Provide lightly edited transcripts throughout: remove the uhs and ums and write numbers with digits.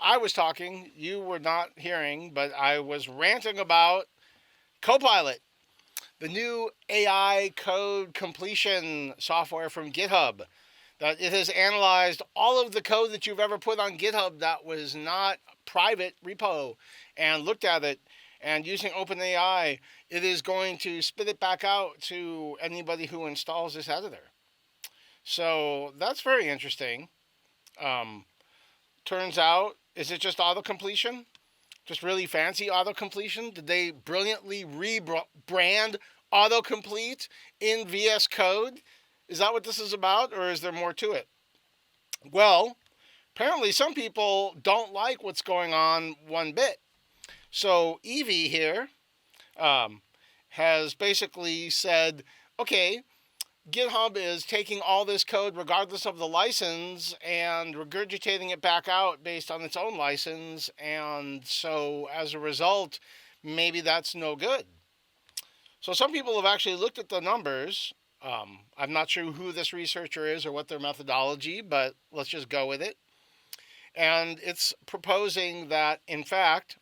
I was talking, you were not hearing, but I was ranting about Copilot, the new AI code completion software from GitHub. That it has analyzed all of the code that you've ever put on GitHub that was not private repo and looked at it. And using OpenAI, it is going to spit it back out to anybody who installs this editor. So that's very interesting. Um, Turns out, is it just auto completion? Just really fancy auto completion? Did they brilliantly rebrand autocomplete in VS Code? Is that what this is about, or is there more to it? Well, apparently some people don't like what's going on one bit. So Evie here um, has basically said, okay, GitHub is taking all this code regardless of the license and regurgitating it back out based on its own license. And so as a result, maybe that's no good. So some people have actually looked at the numbers. I'm not sure who this researcher is or what their methodology, but let's just go with it. And it's proposing that, in fact,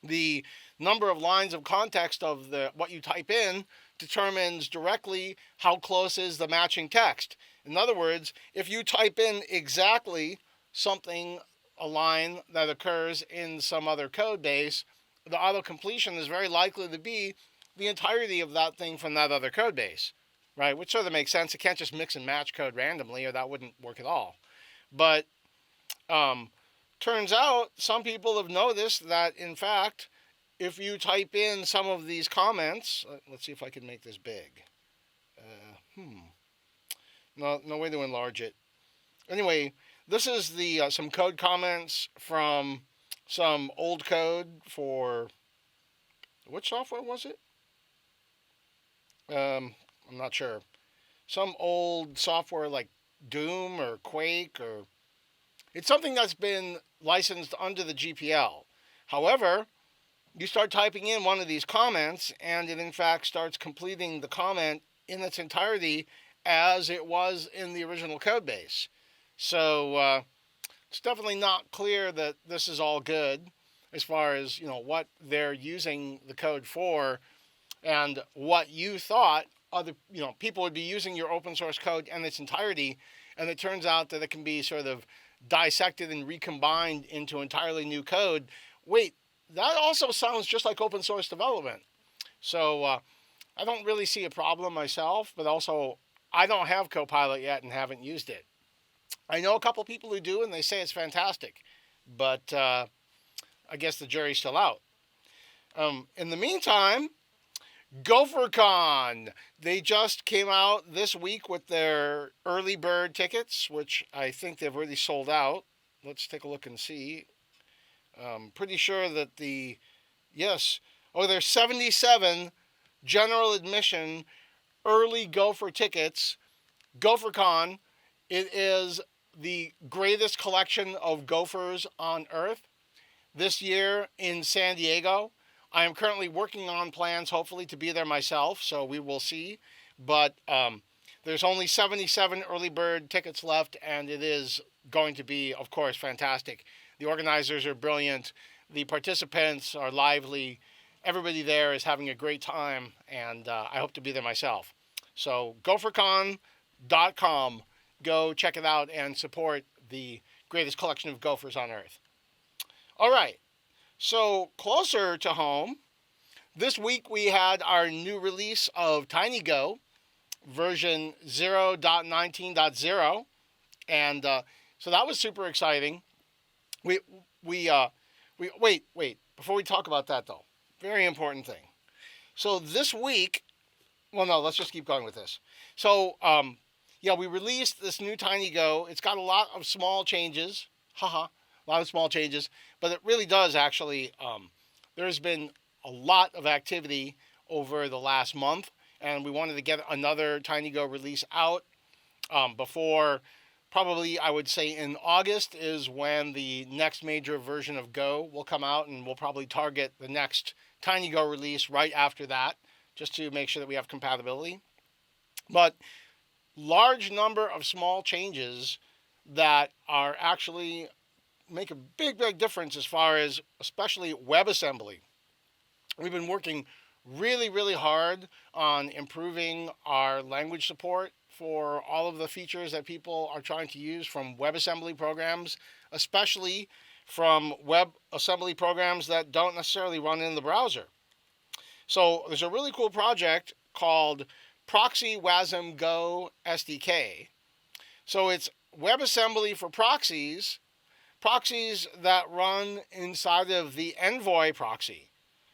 the number of lines of context of what you type in determines directly how close is the matching text. In other words, if you type in exactly something, a line that occurs in some other code base, the auto-completion is very likely to be the entirety of that thing from that other code base, right? Which sort of makes sense. It can't just mix and match code randomly, or that wouldn't work at all. But turns out some people have noticed that, in fact, if you type in some of these comments, let's see if I can make this big. No way to enlarge it. Anyway, this is the some code comments from some old code for, which software was it? I'm not sure. Some old software like Doom or Quake, or it's something that's been licensed under the GPL. However, you start typing in one of these comments, and it in fact starts completing the comment in its entirety as it was in the original code base. So it's definitely not clear that this is all good as far as what they're using the code for, and what you thought other people would be using your open source code in its entirety, and it turns out that it can be sort of dissected and recombined into entirely new code. Wait, that also sounds just like open source development. So I don't really see a problem myself, but also I don't have Copilot yet and haven't used it. I know a couple people who do, and they say it's fantastic, but I guess the jury's still out. In the meantime, GopherCon, they just came out this week with their early bird tickets, which I think they've already sold out. Let's take a look and see. Pretty sure that there's 77 general admission early Gopher tickets. GopherCon, it is the greatest collection of gophers on earth. This year in San Diego, I am currently working on plans, hopefully, to be there myself, so we will see. But there's only 77 early bird tickets left, and it is going to be, of course, fantastic. The organizers are brilliant. The participants are lively. Everybody there is having a great time, and I hope to be there myself. So gophercon.com. Go check it out and support the greatest collection of gophers on earth. All right. So closer to home, this week we had our new release of TinyGo, version 0.19.0, and so that was super exciting. We wait before we talk about that though. Very important thing. So this week, well, no, let's just keep going with this. So we released this new TinyGo. It's got a lot of small changes, A lot of small changes, but it really does actually. There's been a lot of activity over the last month, and we wanted to get another TinyGo release out before, probably I would say in August is when the next major version of Go will come out, and we'll probably target the next TinyGo release right after that, just to make sure that we have compatibility. But large number of small changes that are actually make a big difference as far as especially WebAssembly. We've been working really hard on improving our language support for all of the features that people are trying to use from WebAssembly programs, especially from WebAssembly programs that don't necessarily run in the browser. So there's a really cool project called Proxy WASM Go SDK. So it's WebAssembly for proxies that run inside of the Envoy proxy.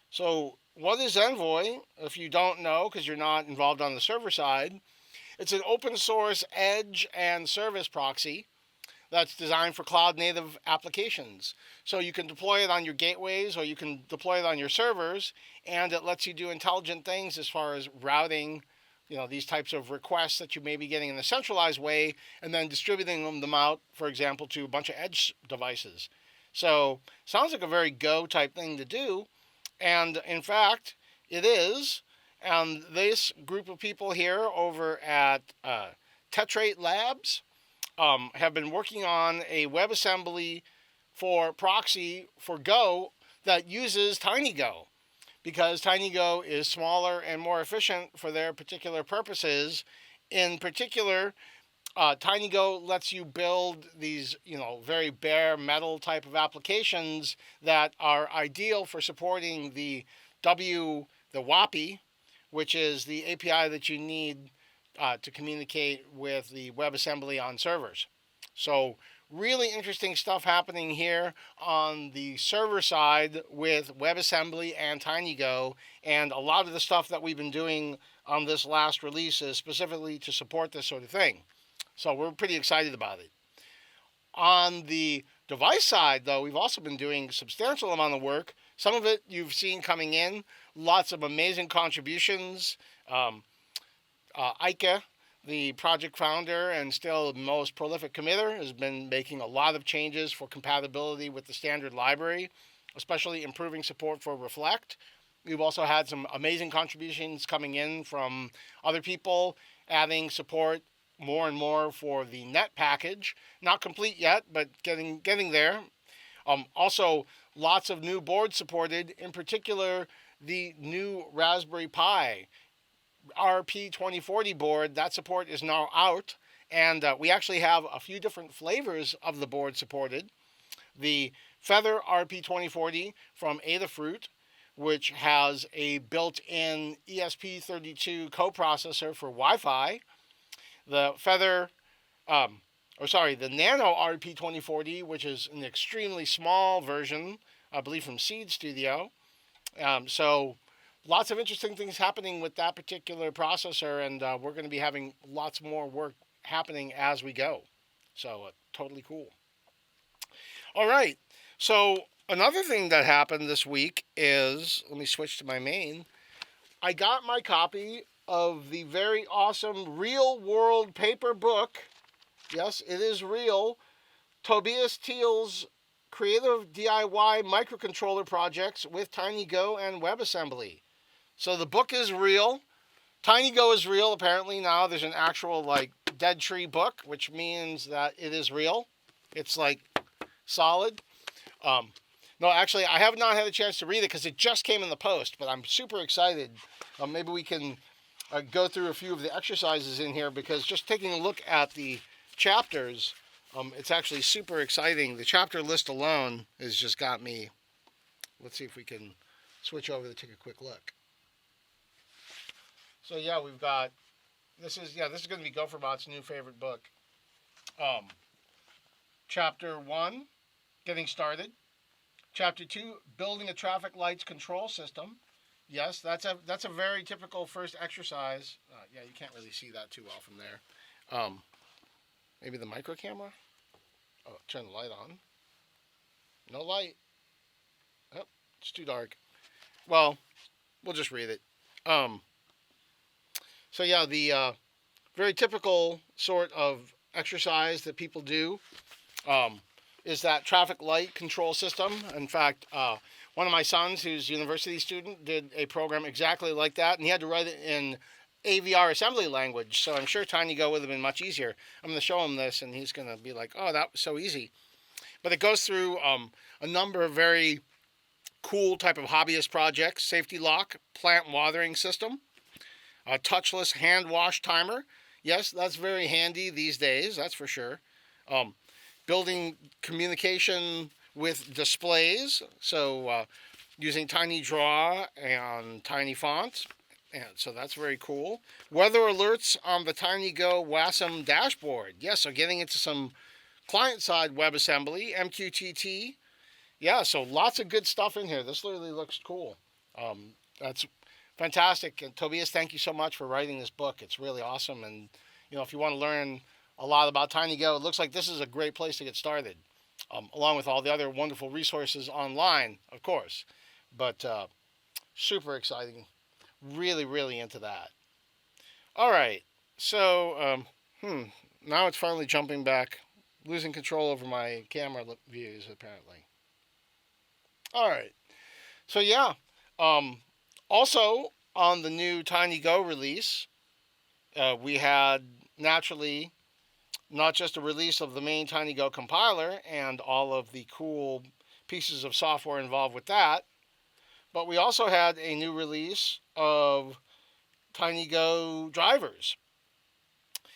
So what is Envoy? If you don't know, because you're not involved on the server side, it's an open source edge and service proxy that's designed for cloud native applications. So you can deploy it on your gateways or you can deploy it on your servers, and it lets you do intelligent things as far as routing, these types of requests that you may be getting in a centralized way and then distributing them out, for example, to a bunch of edge devices. So sounds like a very Go type thing to do. And in fact, it is. And this group of people here over at Tetrate Labs have been working on a WebAssembly for proxy for Go that uses TinyGo, because TinyGo is smaller and more efficient for their particular purposes. In particular, TinyGo lets you build these, very bare metal type of applications that are ideal for supporting the WAPI, which is the API that you need to communicate with the WebAssembly on servers. So really interesting stuff happening here on the server side with WebAssembly and TinyGo, and a lot of the stuff that we've been doing on this last release is specifically to support this sort of thing. So we're pretty excited about it. On the device side, though, we've also been doing a substantial amount of work. Some of it you've seen coming in, lots of amazing contributions. Ike, the project founder and still most prolific committer, has been making a lot of changes for compatibility with the standard library, especially improving support for Reflect. We've also had some amazing contributions coming in from other people, adding support more and more for the net package. Not complete yet, but getting there. Also, lots of new boards supported, in particular the new Raspberry Pi RP2040 board. That support is now out, and we actually have a few different flavors of the board supported. The Feather RP2040 from Adafruit, which has a built-in ESP32 coprocessor for Wi-Fi. The the Nano RP2040, which is an extremely small version, I believe from Seed Studio. So lots of interesting things happening with that particular processor, and we're going to be having lots more work happening as we go. So totally cool. All right. So another thing that happened this week is, let me switch to my main. I got my copy of the very awesome Real World paper book. Yes, it is real. Tobias Thiel's Creative DIY Microcontroller Projects with TinyGo and WebAssembly. So the book is real. TinyGo is real, apparently. Now there's an actual, dead tree book, which means that it is real. It's, solid. No, actually, I have not had a chance to read it because it just came in the post, but I'm super excited. Maybe we can go through a few of the exercises in here, because just taking a look at the chapters, it's actually super exciting. The chapter list alone has just got me. Let's see if we can switch over to take a quick look. So yeah, we've got, this is going to be GopherBot's new favorite book. Chapter 1, Getting Started. Chapter 2, Building a Traffic Lights Control System. Yes, that's a very typical first exercise. Yeah, you can't really see that too well from there. Maybe the micro camera? Oh, turn the light on. No light. Oh, it's too dark. Well, we'll just read it. Um, so yeah, the very typical sort of exercise that people do um, is that traffic light control system. In fact, one of my sons, who's a university student, did a program exactly like that, and he had to write it in AVR assembly language. So I'm sure TinyGo would have been much easier. I'm going to show him this, and he's going to be like, "Oh, that was so easy." But it goes through a number of very cool type of hobbyist projects: safety lock, plant watering system, a touchless hand wash timer. Yes, that's very handy these days. That's for sure. Um, Building communication with displays. So using Tiny Draw and Tiny Font. And so that's very cool. Weather alerts on the TinyGo WASM dashboard. Yes, so getting into some client-side WebAssembly, MQTT. Yeah, so lots of good stuff in here. This literally looks cool. That's fantastic. And Tobias, thank you so much for writing this book. It's really awesome. And, if you want to learn a lot about TinyGo, it looks like this is a great place to get started, along with all the other wonderful resources online, of course. But super exciting. Really, really into that. All right. So, now it's finally jumping back, losing control over my camera views, apparently. All right. So, yeah. Also, on the new TinyGo release, we had naturally not just a release of the main TinyGo compiler and all of the cool pieces of software involved with that, but we also had a new release of TinyGo drivers.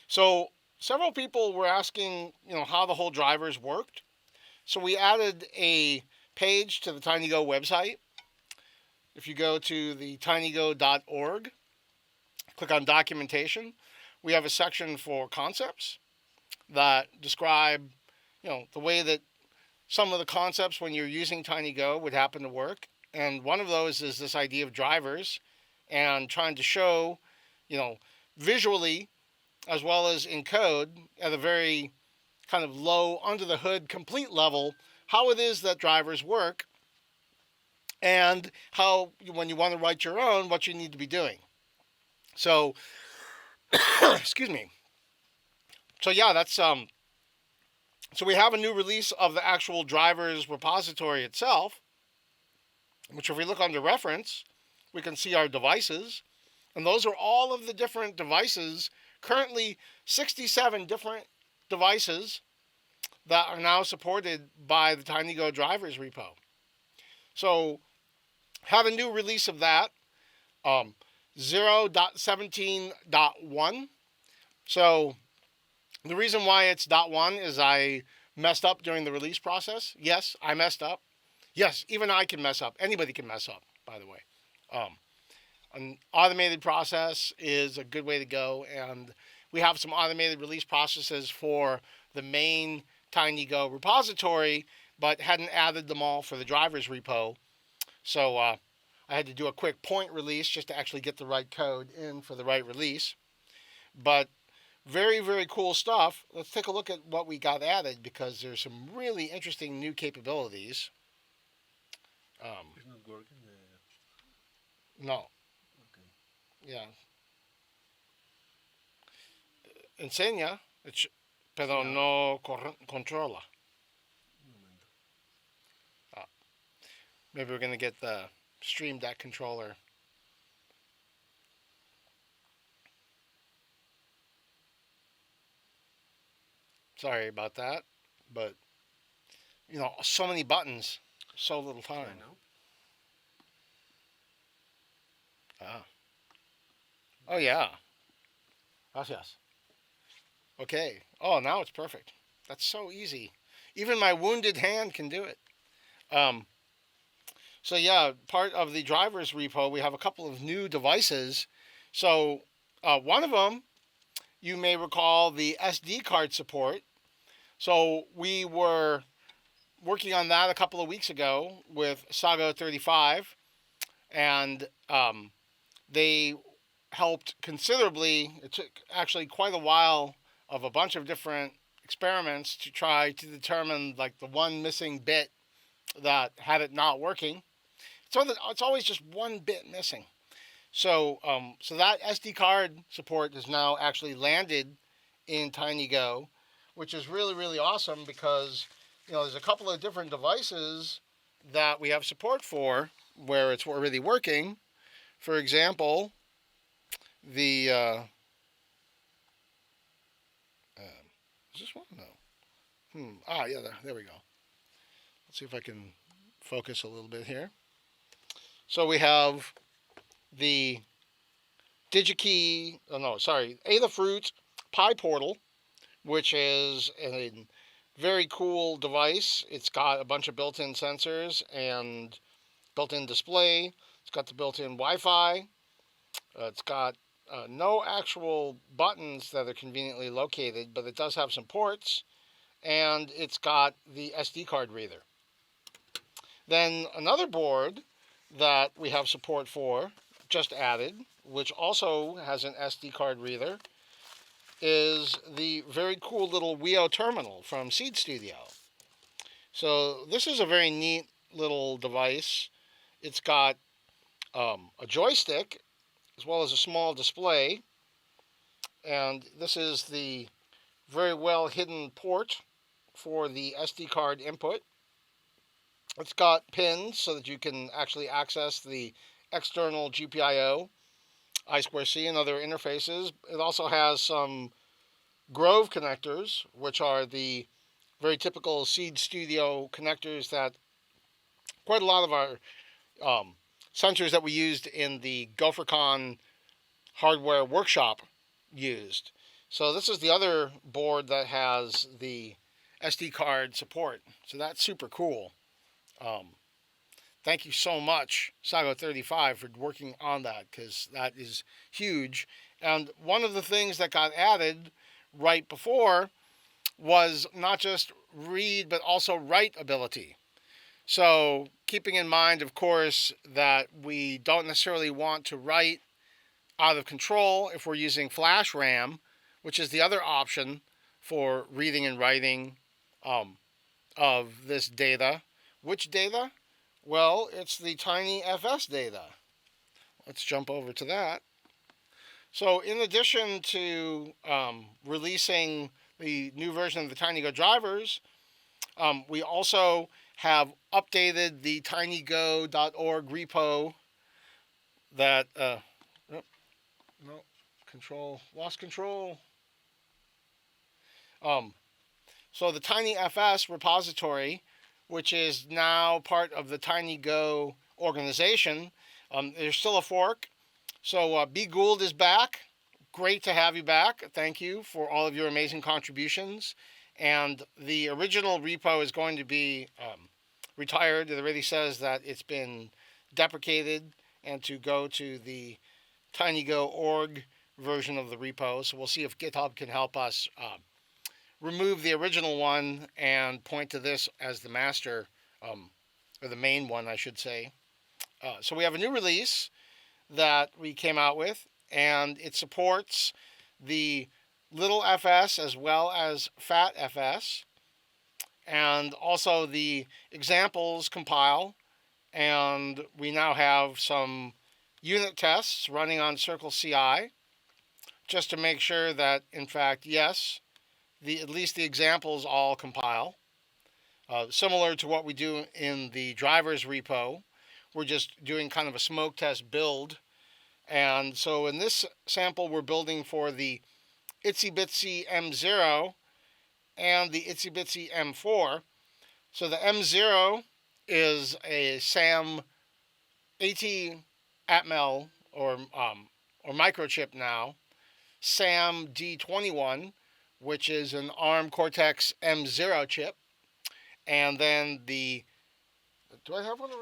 So several people were asking, how the whole drivers worked. So we added a page to the TinyGo website. If you go to the tinygo.org, click on documentation, we have a section for concepts that describe, the way that some of the concepts when you're using TinyGo would happen to work. And one of those is this idea of drivers and trying to show, visually as well as in code at a very kind of low, under the hood, complete level, how it is that drivers work and how, when you want to write your own, what you need to be doing. So, excuse me. So yeah, that's so we have a new release of the actual drivers repository itself, which if we look under reference, we can see our devices. And those are all of the different devices, currently 67 different devices that are now supported by the TinyGo drivers repo. So have a new release of that, 0.17.1. So the reason why it's .1 is I messed up during the release process. Yes, I messed up. Yes, even I can mess up. Anybody can mess up, by the way. An automated process is a good way to go, and we have some automated release processes for the main TinyGo repository, but hadn't added them all for the drivers repo. So I had to do a quick point release just to actually get the right code in for the right release. But very, very cool stuff. Let's take a look at what we got added because there's some really interesting new capabilities. It's not working. No. Okay. Yeah. Enseña, pero no controla. Un momento. Maybe we're going to get the Stream Deck controller. Sorry about that, but so many buttons, so little time. Right now? Ah. Oh yeah. Gracias. Okay. Oh, now it's perfect. That's so easy. Even my wounded hand can do it. So yeah, part of the drivers repo, we have a couple of new devices. So one of them, you may recall the SD card support. So we were working on that a couple of weeks ago with Saga 35, and they helped considerably. It took actually quite a while of a bunch of different experiments to try to determine like the one missing bit that had it not working. It's always just one bit missing. So that SD card support has now actually landed in TinyGo, which is really, really awesome because, there's a couple of different devices that we have support for where it's already working. For example, the is this one? No. Yeah, there we go. Let's see if I can focus a little bit here. So we have the DigiKey, Adafruit Pi Portal, which is a very cool device. It's got a bunch of built-in sensors and built-in display. It's got the built-in Wi-Fi. It's got no actual buttons that are conveniently located, but it does have some ports, and it's got the SD card reader. Then another board that we have support for, just added, which also has an SD card reader, is the very cool little Wio terminal from Seed Studio. So this is a very neat little device. It's got a joystick as well as a small display, and this is the very well hidden port for the SD card input. It's got pins so that you can actually access the external GPIO, I2C, and other interfaces. It also has some Grove connectors, which are the very typical Seed Studio connectors that quite a lot of our sensors that we used in the GopherCon hardware workshop used. So this is the other board that has the SD card support. So that's super cool. Thank you so much, Sago35, for working on that, because that is huge. And one of the things that got added right before was not just read, but also write ability. So keeping in mind, of course, that we don't necessarily want to write out of control if we're using flash RAM, which is the other option for reading and writing of this data. Which data? Well, it's the TinyFS data. Let's jump over to that. So in addition to releasing the new version of the TinyGo drivers, we also have updated the tinygo.org repo that, lost control. So the TinyFS repository, which is now part of the TinyGo organization, there's still a fork. So B. Gould is back. Great to have you back. Thank you for all of your amazing contributions. And the original repo is going to be retired. It already says that it's been deprecated and to go to the TinyGo.org version of the repo. So we'll see if GitHub can help us remove the original one and point to this as the master, or the main one, I should say. So we have a new release that we came out with, and it supports the little fs as well as fat fs, and also the examples compile, and we now have some unit tests running on Circle CI just to make sure that, in fact, yes, at least the examples all compile. Similar to what we do in the drivers repo, we're just doing kind of a smoke test build. And so in this sample, we're building for the Itsy Bitsy M0 and the Itsy Bitsy M4. So the M0 is a SAM AT Atmel or microchip now, SAM D21, which is an ARM Cortex M0 chip, and then the. Do I have one? Do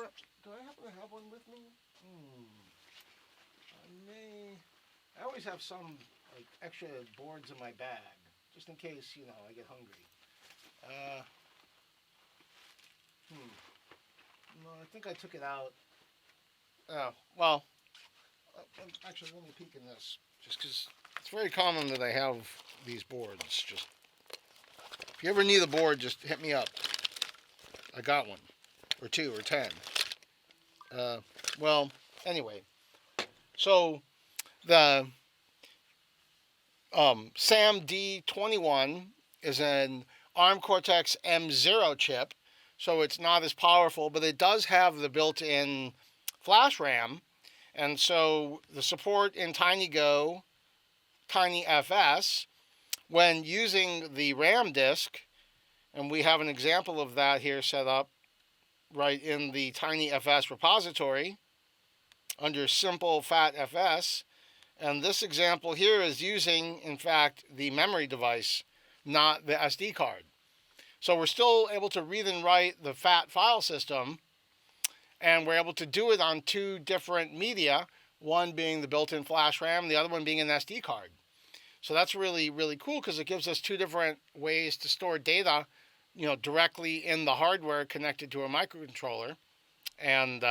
I happen to have one with me? I always have some extra boards in my bag, just in case I get hungry. No, I think I took it out. Oh well. Actually, let me peek in this, just because it's very common that I have these boards. Just if you ever need a board, just hit me up. I got one. or 2 or 10. Well, anyway, so the SAM-D21 is an ARM Cortex M0 chip, so it's not as powerful, but it does have the built-in flash RAM, and so the support in TinyGo, TinyFS, when using the RAM disk, and we have an example of that here set up right in the TinyFS repository under Simple FATFS. And this example here is using, in fact, the memory device, not the SD card. So we're still able to read and write the FAT file system, and we're able to do it on 2 different media, one being the built-in flash RAM, the other one being an SD card. So that's really, really cool because it gives us 2 different ways to store data, directly in the hardware connected to a microcontroller, and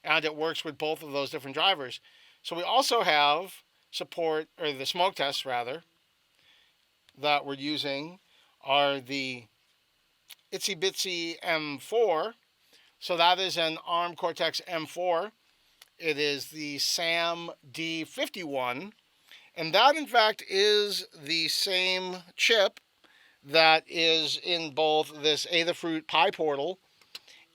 it works with both of those different drivers. So we also have support, or the smoke tests rather, that we're using are the Itsy Bitsy M4. So that is an ARM Cortex M4. It is the SAM D51. And that, in fact, is the same chip that is in both this Adafruit Pi Portal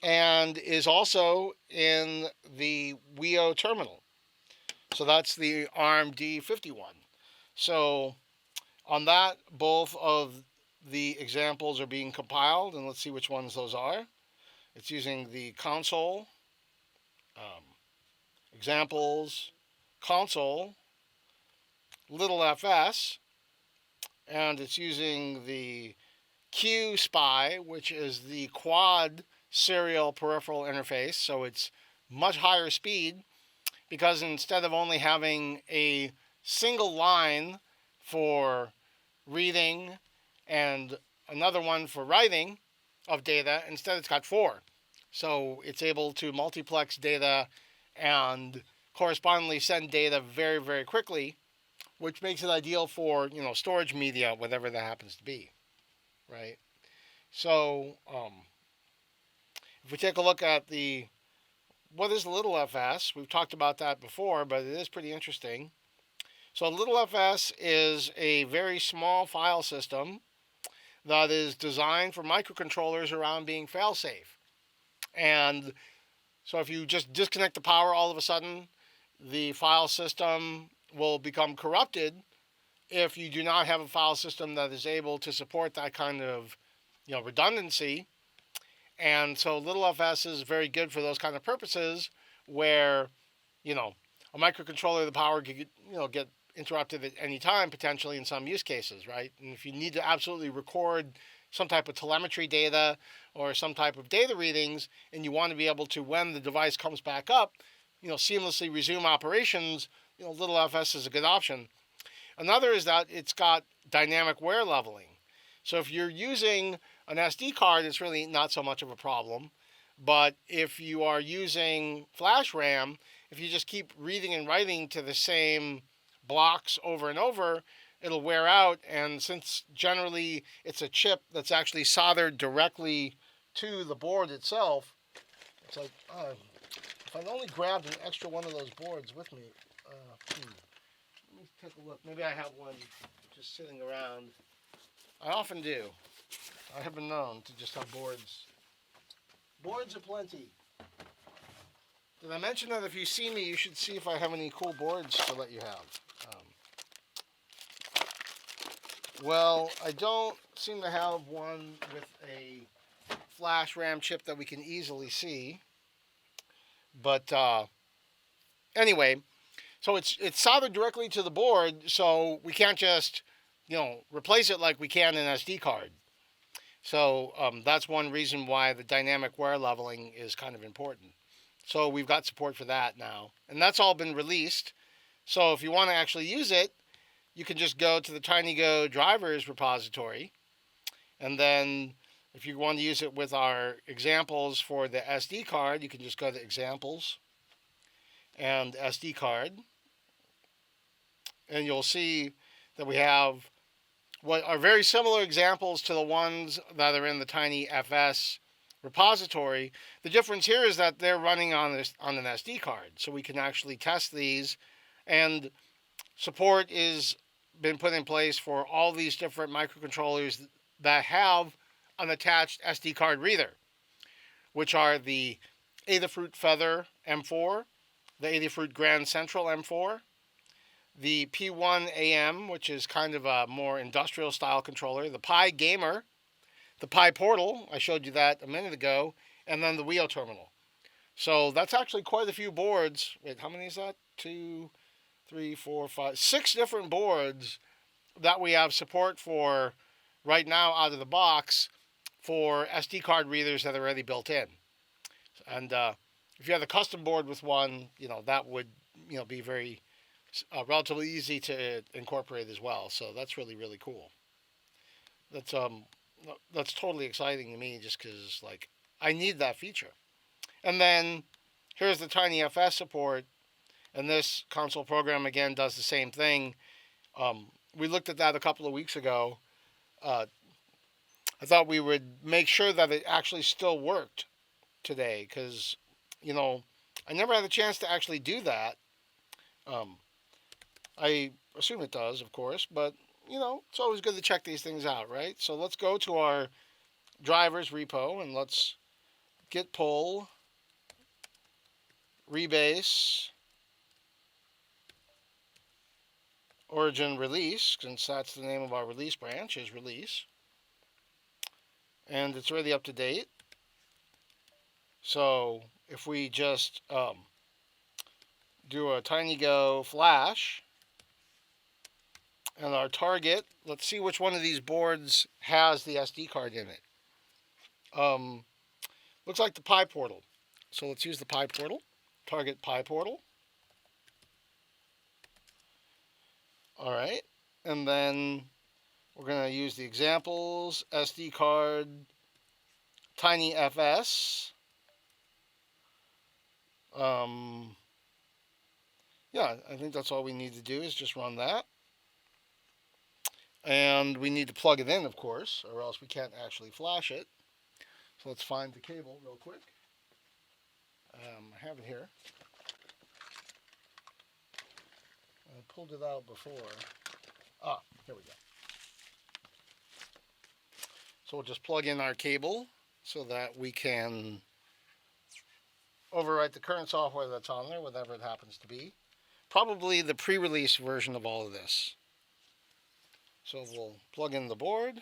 and is also in the Wio terminal. So that's the ARM D51. So on that, both of the examples are being compiled, and let's see which ones those are. It's using the console, examples, console, little fs, and it's using the QSPI, which is the quad serial peripheral interface, so it's much higher speed, because instead of only having a single line for reading and another one for writing of data, instead it's got 4. So it's able to multiplex data and correspondingly send data very, very quickly, which makes it ideal for, storage media, whatever that happens to be, right? So if we take a look at what is little fs, we've talked about that before, but it is pretty interesting. So little fs is a very small file system that is designed for microcontrollers around being fail-safe. And so if you just disconnect the power all of a sudden, the file system will become corrupted if you do not have a file system that is able to support that kind of redundancy. And so little fs is very good for those kind of purposes where, a microcontroller, the power could, get interrupted at any time, potentially in some use cases, right? And if you need to absolutely record some type of telemetry data or some type of data readings, and you want to be able to, when the device comes back up, seamlessly resume operations, little fs is a good option. Another is that it's got dynamic wear leveling. So if you're using an SD card, it's really not so much of a problem. But if you are using flash RAM, if you just keep reading and writing to the same blocks over and over, it'll wear out. And since generally it's a chip that's actually soldered directly to the board itself, it's like, if I'd only grabbed an extra one of those boards with me. Let me take a look. Maybe I have one just sitting around. I often do. I have been known to just have boards. Boards aplenty. Did I mention that if you see me, you should see if I have any cool boards to let you have? Well, I don't seem to have one with a flash RAM chip that we can easily see. But anyway, so it's soldered directly to the board, so we can't just replace it like we can an SD card. So that's one reason why the dynamic wear leveling is kind of important. So we've got support for that now, and that's all been released. So if you want to actually use it, you can just go to the TinyGo drivers repository, and then if you want to use it with our examples for the SD card, you can just go to examples and SD card, and you'll see that we have what are very similar examples to the ones that are in the TinyFS repository. The difference here is that they're running on an SD card, so we can actually test these, and support is been put in place for all these different microcontrollers that have an attached SD card reader, which are the Adafruit Feather M4, the Adafruit Grand Central M4, the P1AM, which is kind of a more industrial style controller, the Pi Gamer, the Pi Portal, I showed you that a minute ago, and then the Wio Terminal. So that's actually quite a few boards. Wait, how many is that? 2, 3, 4, 5, 6 different boards that we have support for right now out of the box for SD card readers that are already built in. And if you have a custom board with one, that would be very relatively easy to incorporate as well. So that's really, really cool. That's totally exciting to me, just because I need that feature. And then here's the TinyFS support, and this console program again does the same thing. We looked at that a couple of weeks ago. I thought we would make sure that it actually still worked today, because I never had a chance to actually do that. I assume it does, of course, but it's always good to check these things out, right? So let's go to our drivers repo and let's git pull rebase origin release, since that's the name of our release branch, is release, and it's already up to date. So if we just do a TinyGo flash, and our target, let's see which one of these boards has the SD card in it. Looks like the Pi Portal. So let's use the Pi Portal. Target Pi Portal. All right. And then we're going to use the examples, SD card, TinyFS. Yeah, I think that's all we need to do is just run that. And we need to plug it in, of course, or else we can't actually flash it. So let's find the cable real quick. I have it here. I pulled it out before. Here we go. So we'll just plug in our cable so that we can overwrite the current software that's on there, whatever it happens to be. Probably the pre-release version of all of this. So we'll plug in the board.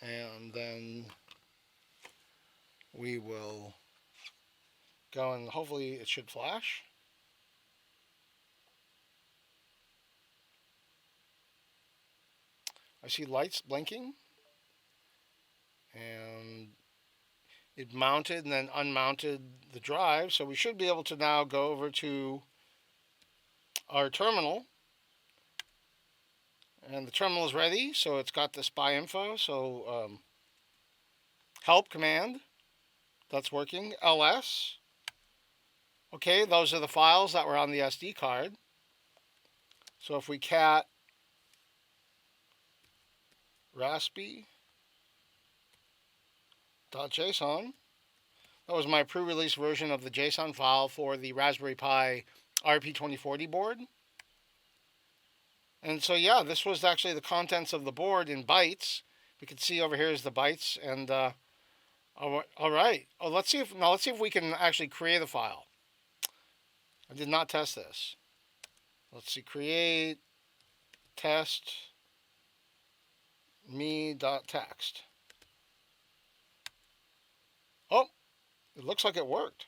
And then we will go, and hopefully it should flash. I see lights blinking. And it mounted and then unmounted the drive. So we should be able to now go over to our terminal. And the terminal is ready, so it's got the spy info. So help command, that's working. ls. Okay, those are the files that were on the SD card. So if we cat raspi.json, that was my pre-release version of the JSON file for the Raspberry Pi RP2040 board. And so yeah, this was actually the contents of the board in bytes. We can see over here is the bytes, and all right. Let's see if we can actually create a file. I did not test this. Let's see, create test me.txt. Oh, it looks like it worked.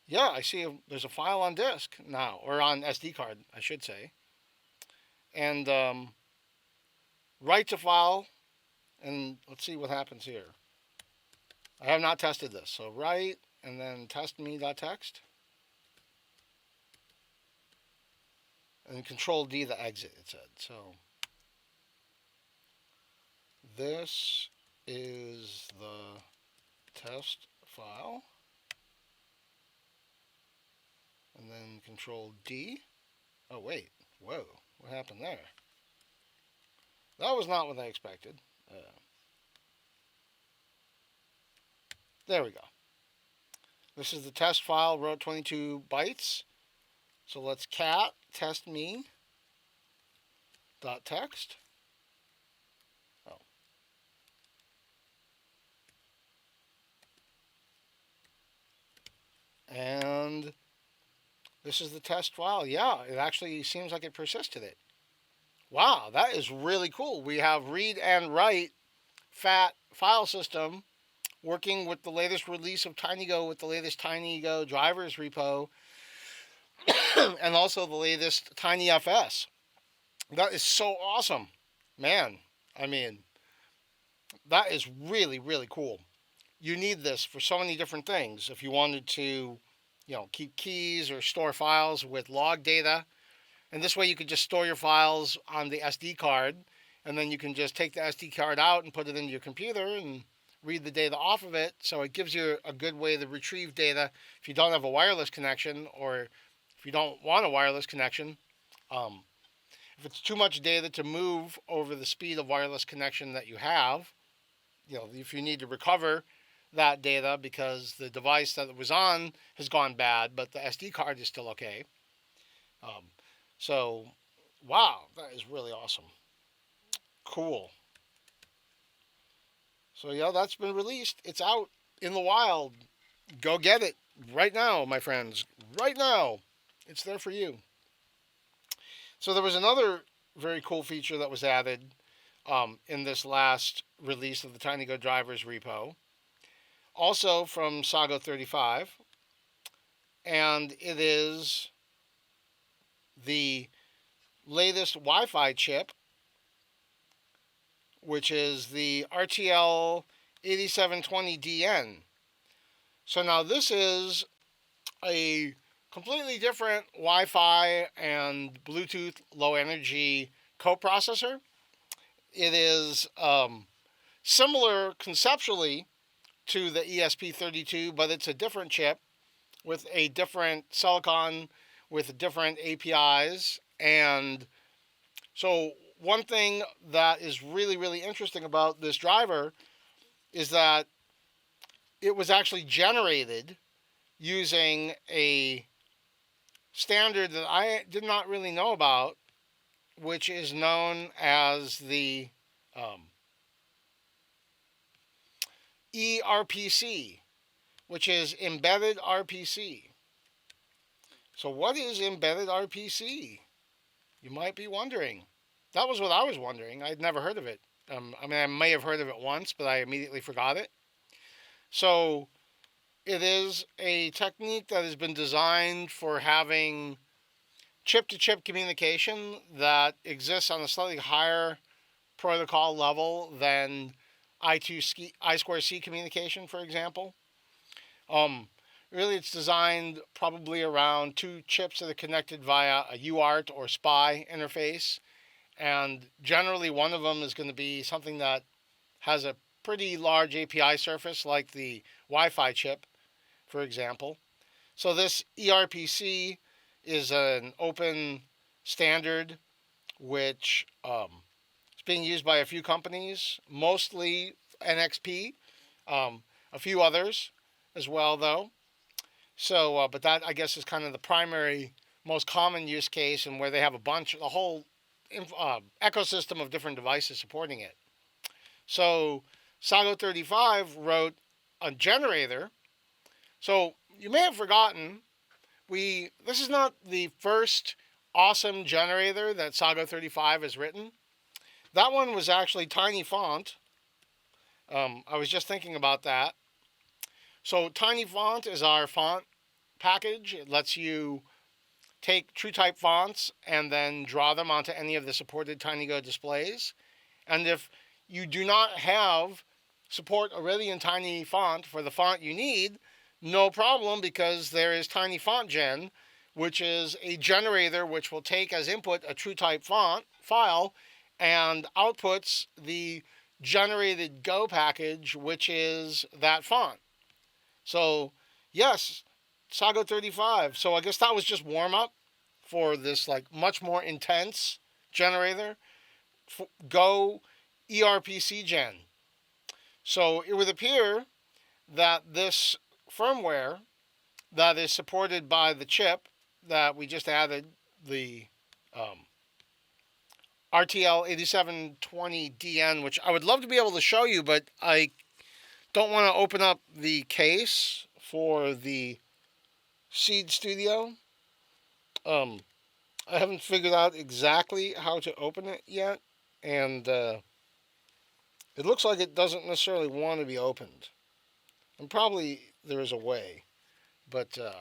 Yeah, I see there's a file on disk now, or on SD card, I should say. And write to file, and let's see what happens here. I have not tested this, so write, and then test me.txt. And Control D to exit, it said. So this is the test file. And then Control D. Oh, wait. Whoa. What happened there? That was not what I expected. There we go. This is the test file, wrote 22 bytes. So let's cat test me dot text. Oh. And this is the test file. Yeah, it actually seems like it persisted it. Wow, that is really cool. We have read and write fat file system working with the latest release of TinyGo with the latest TinyGo drivers repo and also the latest TinyFS. That is so awesome. Man, I mean, that is really, really cool. You need this for so many different things. If you wanted to, keep keys or store files with log data, and this way you could just store your files on the SD card, and then you can just take the SD card out and put it into your computer and read the data off of it. So it gives you a good way to retrieve data if you don't have a wireless connection, or if you don't want a wireless connection. If it's too much data to move over the speed of wireless connection that you have, if you need to recover that data because the device that it was on has gone bad, but the SD card is still okay. So, wow, that is really awesome. Cool. So, yeah, that's been released. It's out in the wild. Go get it right now, my friends. Right now. It's there for you. So, there was another very cool feature that was added in this last release of the TinyGo drivers repo. Also from Sago 35. And it is the latest Wi-Fi chip, which is the RTL 8720DN. So now this is a completely different Wi-Fi and Bluetooth low energy coprocessor. It is similar conceptually to the ESP32, but it's a different chip with a different silicon with different APIs. And so one thing that is really, really interesting about this driver is that it was actually generated using a standard that I did not really know about, which is known as the ERPC, which is Embedded RPC. So what is Embedded RPC? You might be wondering. That was what I was wondering. I'd never heard of it. I may have heard of it once, but I immediately forgot it. So it is a technique that has been designed for having chip-to-chip communication that exists on a slightly higher protocol level than I2C communication, for example. Really, it's designed probably around two chips that are connected via a UART or SPI interface. And generally, one of them is going to be something that has a pretty large API surface, like the Wi-Fi chip, for example. So this ERPC is an open standard which is being used by a few companies, mostly NXP, a few others as well, though. So, but that, I guess, is kind of the primary, most common use case, and where they have a whole ecosystem of different devices supporting it. So, Sago 35 wrote a generator. So, you may have forgotten, this is not the first awesome generator that Sago 35 has written. That one was actually Tiny Font. I was just thinking about that. So Tiny Font is our font package. It lets you take TrueType fonts and then draw them onto any of the supported TinyGo displays. And if you do not have support already in Tiny Font for the font you need, no problem, because there is Tiny Font Gen, which is a generator which will take as input a TrueType font file and outputs the generated Go package, which is that font. So, yes, Sago 35. So I guess that was just warm up for this much more intense generator. Go ERPC gen. So it would appear that this firmware that is supported by the chip that we just added, the RTL 8720DN, which I would love to be able to show you, but I don't want to open up the case for the Seed Studio. I haven't figured out exactly how to open it yet, and it looks like it doesn't necessarily want to be opened. And probably there is a way, but if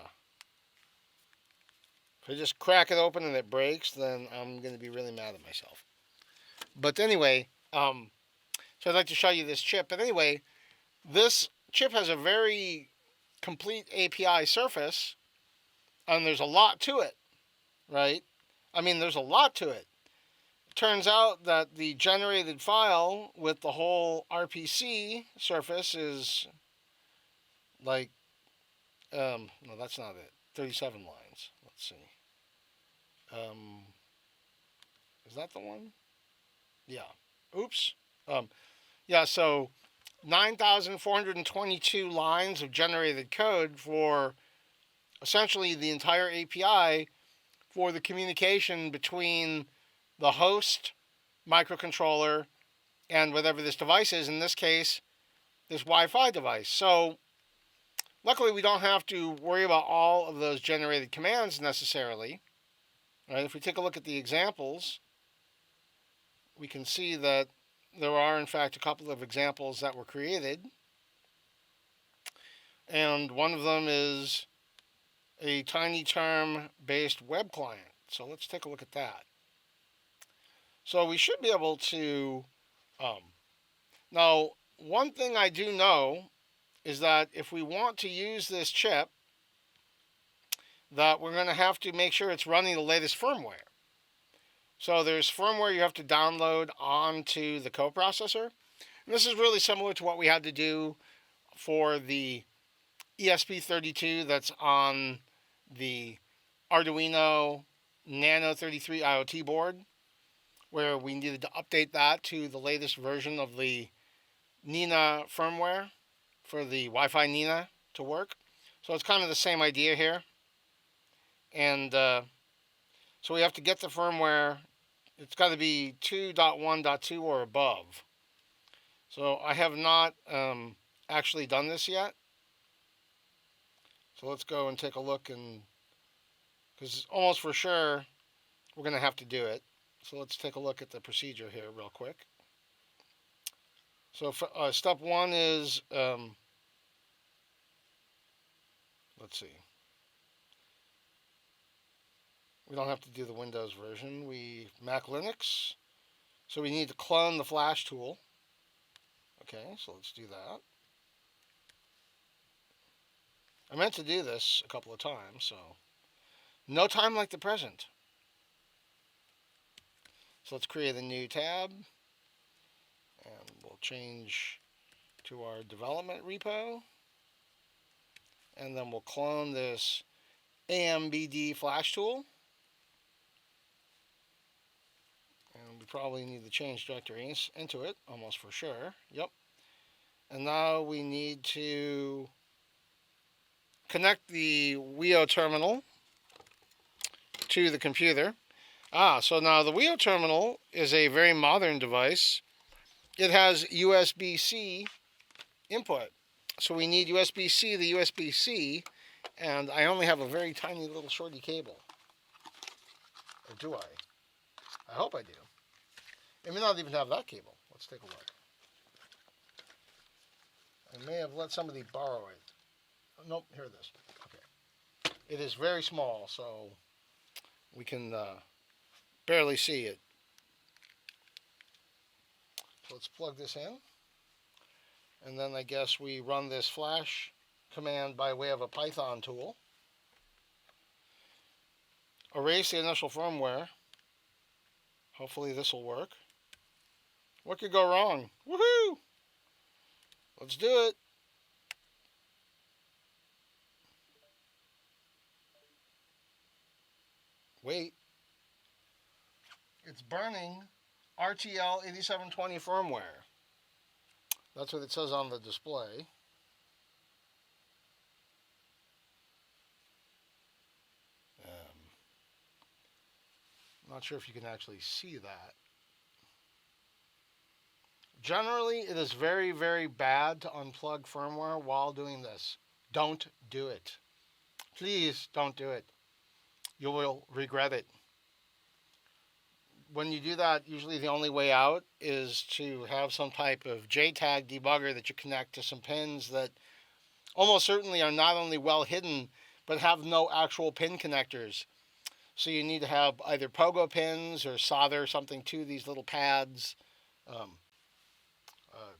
I just crack it open and it breaks, then I'm going to be really mad at myself. But anyway, so I'd like to show you this chip. But anyway, this chip has a very complete API surface, and there's a lot to it, right? I mean, there's a lot to it. Turns out that the generated file with the whole RPC surface is like, no, that's not it. 37 lines. Let's see. Is that the one? Yeah. Oops. Yeah, so 9,422 lines of generated code for essentially the entire API for the communication between the host microcontroller and whatever this device is, in this case, this Wi-Fi device. So luckily we don't have to worry about all of those generated commands necessarily. Right? If we take a look at the examples, we can see that there are in fact a couple of examples that were created. And one of them is a TinyTerm based web client. So let's take a look at that. So we should be able to, now one thing I do know is that if we want to use this chip, that we're going to have to make sure it's running the latest firmware. So there's firmware you have to download onto the coprocessor. And this is really similar to what we had to do for the ESP32 that's on the Arduino Nano 33 IoT board, where we needed to update that to the latest version of the Nina firmware for the Wi-Fi Nina to work. So it's kind of the same idea here. And so we have to get the firmware. It's got to be 2.1.2 or above. So I have not actually done this yet. So let's go and take a look, and because almost for sure we're going to have to do it. So let's take a look at the procedure here real quick. So step one is, let's see. We don't have to do the Windows version. We Mac Linux. So we need to clone the Flash tool. Okay, so let's do that. I meant to do this a couple of times, so no time like the present. So let's create a new tab, and we'll change to our development repo, and then we'll clone this AMBD Flash tool. And we probably need to change directories into it, almost for sure. Yep. And now we need to connect the Wio terminal to the computer. So now the Wio terminal is a very modern device. It has USB-C input. So we need USB-C to USB-C, and I only have a very tiny little shorty cable. Or do I? I hope I do. It may not even have that cable. Let's take a look. I may have let somebody borrow it. Oh, nope, here it is. Okay. It is very small, so we can barely see it. So let's plug this in. And then I guess we run this flash command by way of a Python tool. Erase the initial firmware. Hopefully this will work. What could go wrong? Woohoo! Let's do it. Wait. It's burning RTL 8720 firmware. That's what it says on the display. Not sure if you can actually see that. Generally, it is very, very bad to unplug firmware while doing this. Don't do it. Please don't do it. You will regret it. When you do that, usually the only way out is to have some type of JTAG debugger that you connect to some pins that almost certainly are not only well hidden, but have no actual pin connectors. So you need to have either pogo pins or solder something to these little pads. Um,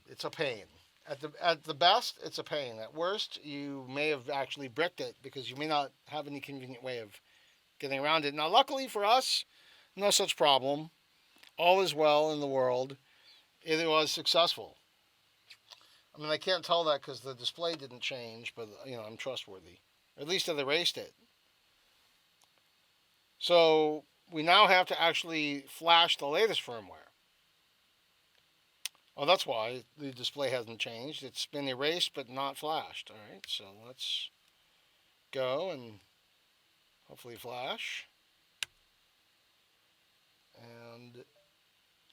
it's a pain. At the best, it's a pain. At worst, you may have actually bricked it because you may not have any convenient way of getting around it. Now, luckily for us, no such problem. All is well in the world. It was successful. I mean, I can't tell that because the display didn't change, but I'm trustworthy. At least it erased it. So we now have to actually flash the latest firmware. Oh, that's why the display hasn't changed. It's been erased but not flashed. All right, so let's go and hopefully flash. And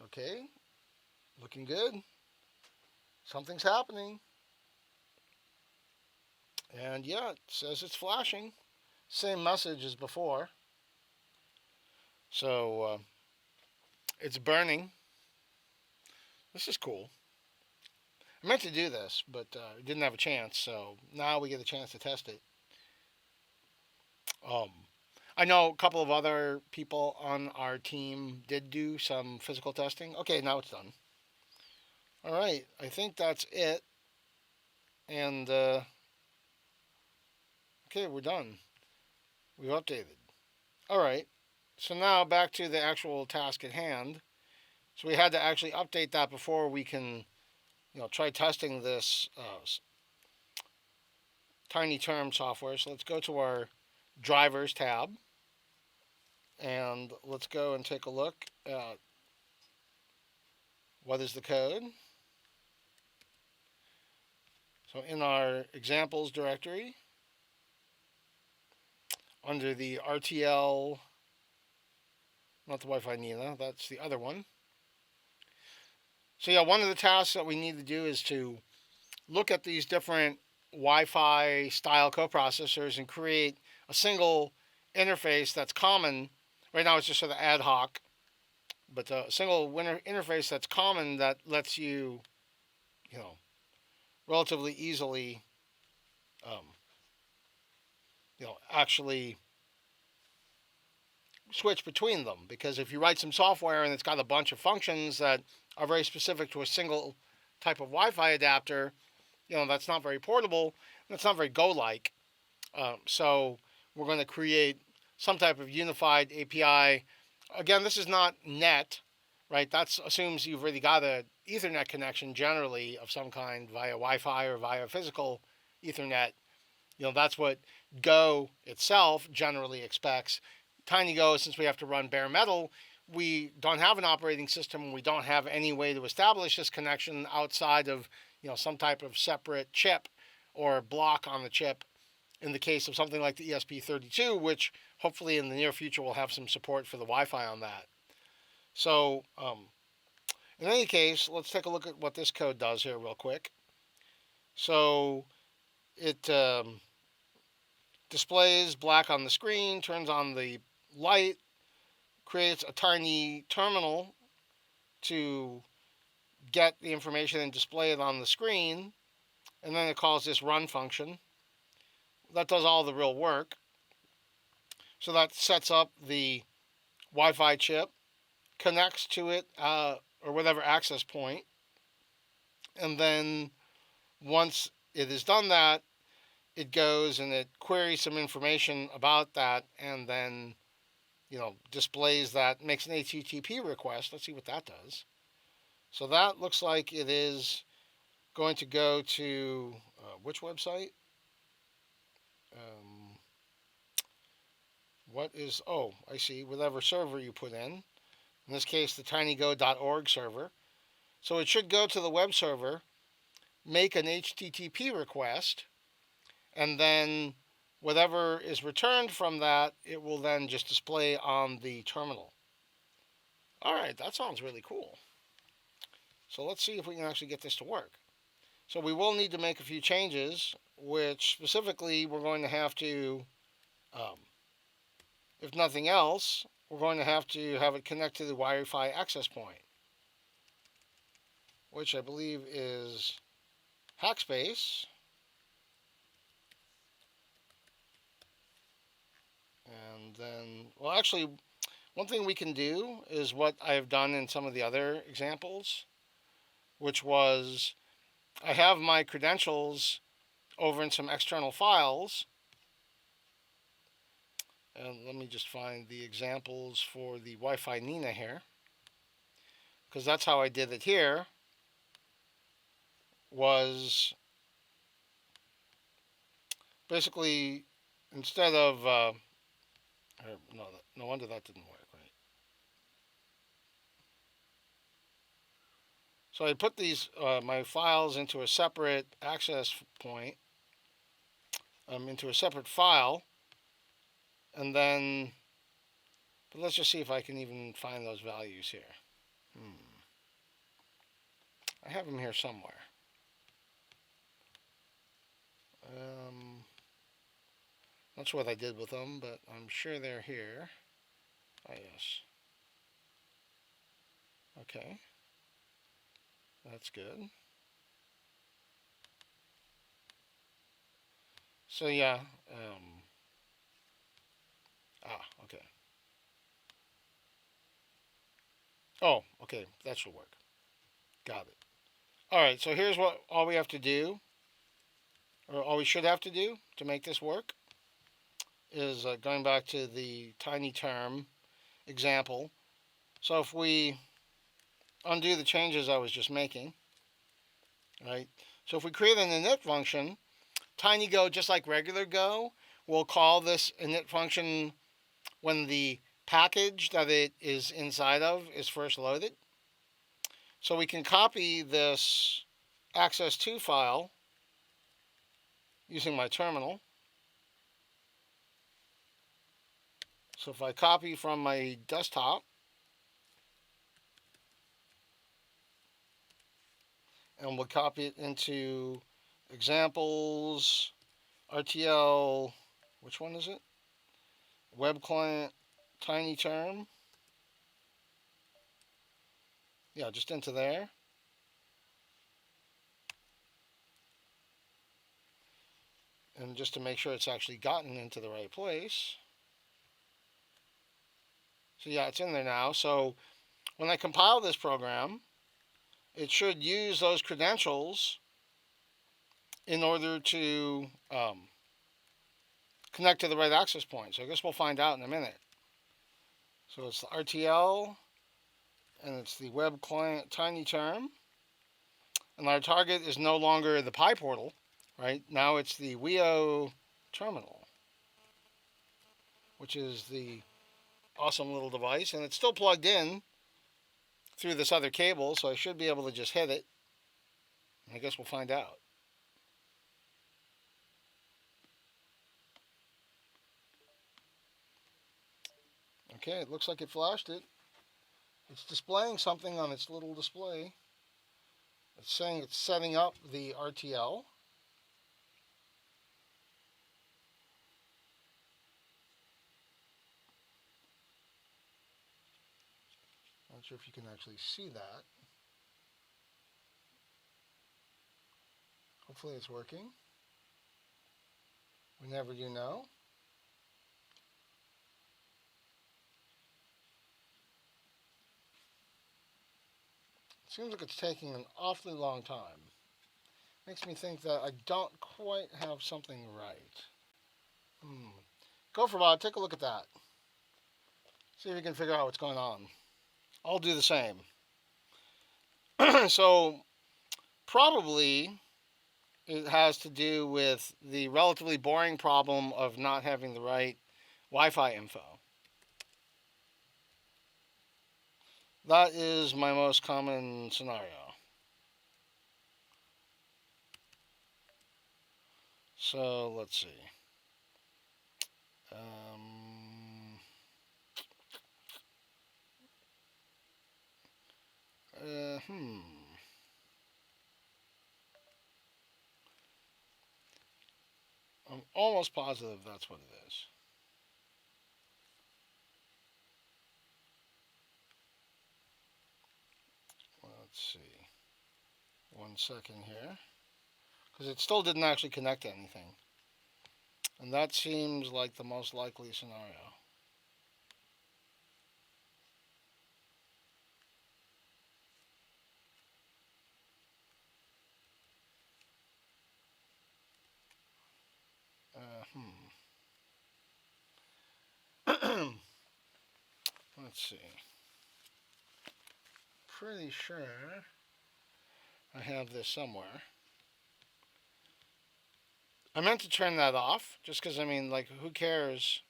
okay, looking good. Something's happening. And yeah, it says it's flashing. Same message as before. So it's burning. This is cool. I meant to do this, but didn't have a chance. So now we get a chance to test it. I know a couple of other people on our team did do some physical testing. Okay, now it's done. All right, I think that's it. And okay, we're done. We've updated. All right, so now back to the actual task at hand. So we had to actually update that before we can, try testing this Tiny Term software. So let's go to our drivers tab. And let's go and take a look at what is the code. So in our examples directory, under the RTL, not the Wi-Fi Nina, that's the other one. So yeah, one of the tasks that we need to do is to look at these different Wi-Fi style coprocessors and create a single interface that's common. Right now it's just sort of ad hoc, but a single interface that's common that lets you, relatively easily, actually switch between them. Because if you write some software and it's got a bunch of functions that are very specific to a single type of Wi-Fi adapter, that's not very portable. That's not very Go-like. So we're going to create some type of unified API. Again, this is not net, right? That assumes you've already got an Ethernet connection generally of some kind via Wi-Fi or via physical Ethernet. That's what Go itself generally expects. TinyGo, since we have to run bare metal, we don't have an operating system. We don't have any way to establish this connection outside of some type of separate chip or block on the chip. In the case of something like the ESP32, which hopefully in the near future will have some support for the Wi-Fi on that. So in any case, let's take a look at what this code does here real quick. So it displays black on the screen, turns on the light, creates a tiny terminal to get the information and display it on the screen, and then it calls this run function. That does all the real work. So that sets up the Wi-Fi chip, connects to it or whatever access point, and then once it has done that, it goes and it queries some information about that, and then displays that, makes an HTTP request. Let's see what that does. So that looks like it is going to go to which website? I see, whatever server you put in. in this case the tinygo.org server. So it should go to the web server, make an HTTP request, and then whatever is returned from that, it will then just display on the terminal. All right, that sounds really cool. So let's see if we can actually get this to work. So we will need to make a few changes, which specifically we're going to have to, if nothing else, we're going to have it connect to the Wi-Fi access point, which I believe is Hackspace. And then, well, actually, one thing we can do is what I've done in some of the other examples, which was I have my credentials over in some external files. And let me just find the examples for the Wi-Fi Nina here, because that's how I did it here. Was basically instead of no wonder that didn't work, right? So I put these my files into a separate access point, into a separate file, and then, but let's just see if I can even find those values here. I have them here somewhere. Not sure what I did with them, but I'm sure they're here. Ah, yes. Okay. That's good. So yeah. Okay. Oh, okay. That should work. Got it. All right. So here's what all we have to do, or all we should have to do to make this work, is going back to the tiny term example. So if we undo the changes I was just making, right? So if we create an init function, tinygo, just like regular Go, will call this init function when the package that it is inside of is first loaded. So we can copy this access2 file using my terminal. So if I copy from my desktop and we'll copy it into examples, RTL, which one is it? Web client, tiny term. Yeah, just into there. And just to make sure it's actually gotten into the right place. So yeah, it's in there now. So when I compile this program, it should use those credentials in order to connect to the right access point. So I guess we'll find out in a minute. So it's the RTL, and it's the web client tiny term. And our target is no longer the Pi portal, right? Now it's the WIO terminal, which is the awesome little device. And it's still plugged in through this other cable, so I should be able to just hit it. I guess we'll find out. Okay, it looks like it flashed it. It's displaying something on its little display. It's saying it's setting up the RTL. Not sure if you can actually see that. Hopefully it's working. We never do know. Seems like it's taking an awfully long time. Makes me think that I don't quite have something right. GopherBot, take a look at that. See if you can figure out what's going on. I'll do the same. So probably it has to do with the relatively boring problem of not having the right Wi-Fi info. That is my most common scenario. So let's see. Um, uh, hmm. I'm almost positive that's what it is. Let's see. 1 second here. Because it still didn't actually connect to anything. And that seems like the most likely scenario. Let's see. Pretty sure I have this somewhere. I meant to turn that off just because, I mean, like, who cares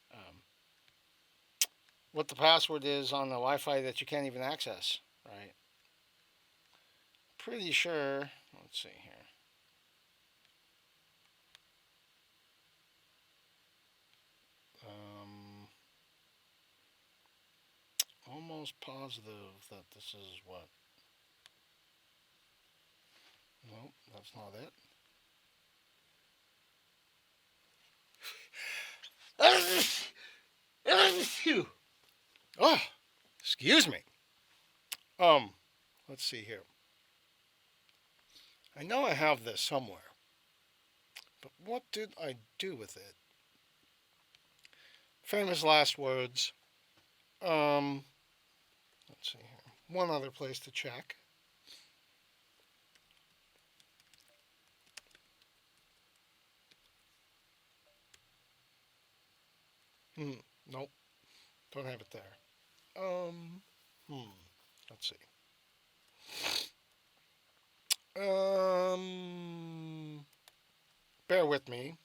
what the password is on the Wi Fi that you can't even access, right? Pretty sure. Let's see here. Um, Almost positive that this is what. Nope, that's not it. Oh, excuse me. Um, let's see here. I know I have this somewhere, but what did I do with it? Famous last words. Um, let's see here. One other place to check. Hmm. Nope, don't have it there. Um. Hmm. Let's see. Um. Bear with me.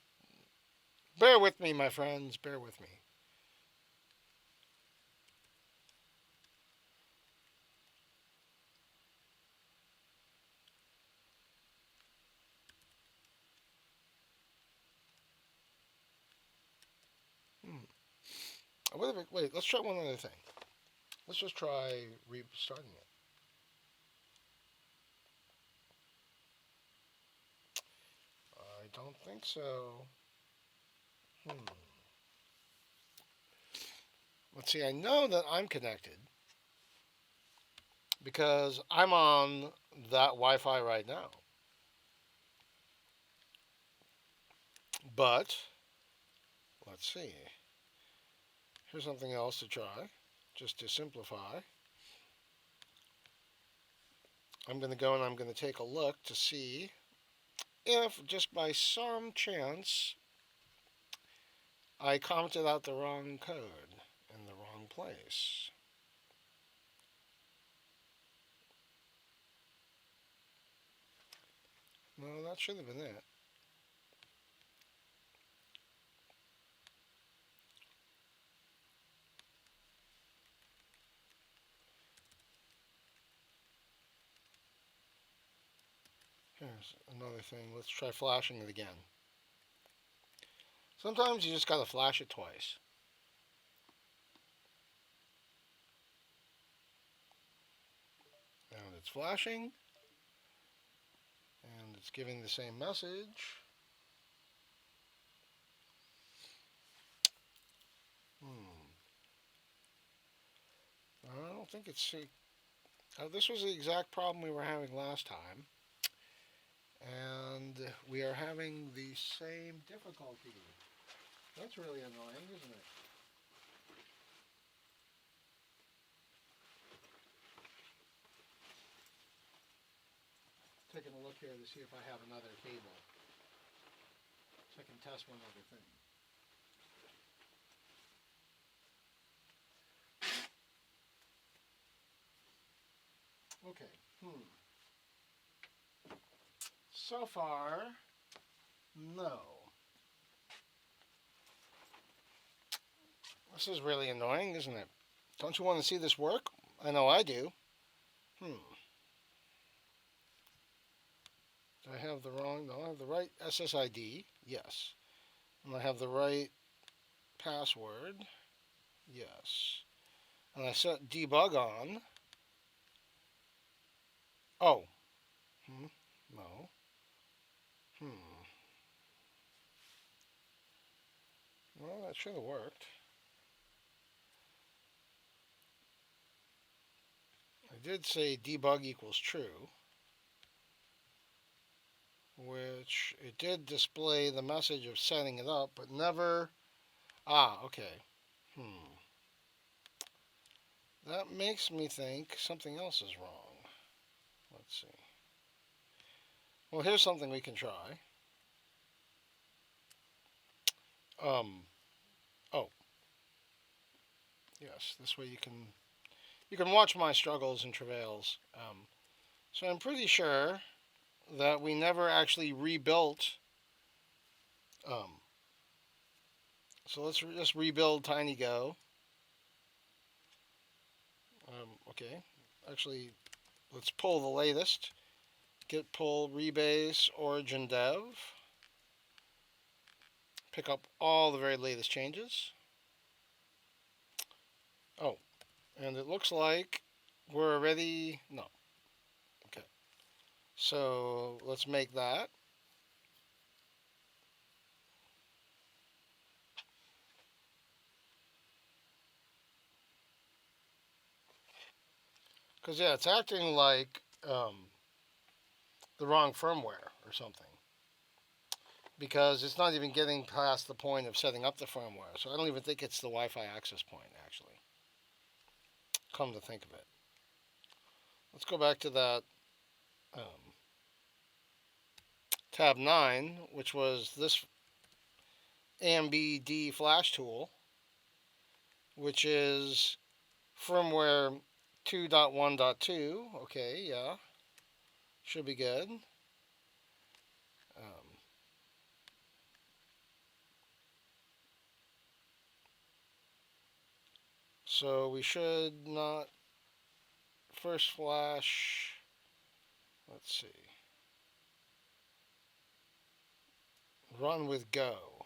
Bear with me, my friends. Bear with me. Hmm. Wait. Let's try one other thing. Let's just try restarting it. I don't think so. Hmm. Let's see. I know that I'm connected because I'm on that Wi-Fi right now. But let's see. Here's something else to try, just to simplify. I'm going to go and I'm going to take a look to see if, just by some chance, I commented out the wrong code in the wrong place. No, that should have been it. Here's another thing. Let's try flashing it again. Sometimes you just gotta flash it twice. And it's flashing, and it's giving the same message. Hmm. I don't think it's. This was the exact problem we were having last time, and we are having the same difficulty. That's really annoying, isn't it? Taking a look here to see if I have another cable, so I can test one other thing. Okay. So far, no. This is really annoying, isn't it? Don't you want to see this work? I know I do. Hmm. Do I have the wrong? No, I have the right SSID. Yes. And I have the right password. Yes. And I set debug on. Oh. No. Hmm. Well, that should have worked. I did say debug equals true, which it did display the message of setting it up, but never. Ah, okay. Hmm. That makes me think something else is wrong. Let's see. Well, here's something we can try. Oh, yes. This way you can watch my struggles and travails. So I'm pretty sure that we never actually rebuilt. Um, so let's just rebuild TinyGo. Okay. Actually, let's pull the latest. Git pull rebase origin dev. Pick up all the very latest changes. Oh, and it looks like we're already. No. Okay. So let's make that. Because, yeah, it's acting like the wrong firmware or something. Because it's not even getting past the point of setting up the firmware. So I don't even think it's the Wi Fi access point, actually. Come to think of it. Let's go back to that tab 9, which was this AMBD flash tool, which is firmware 2.1.2. Okay, yeah. Should be good. So we should not first flash. Let's see. Run with Go.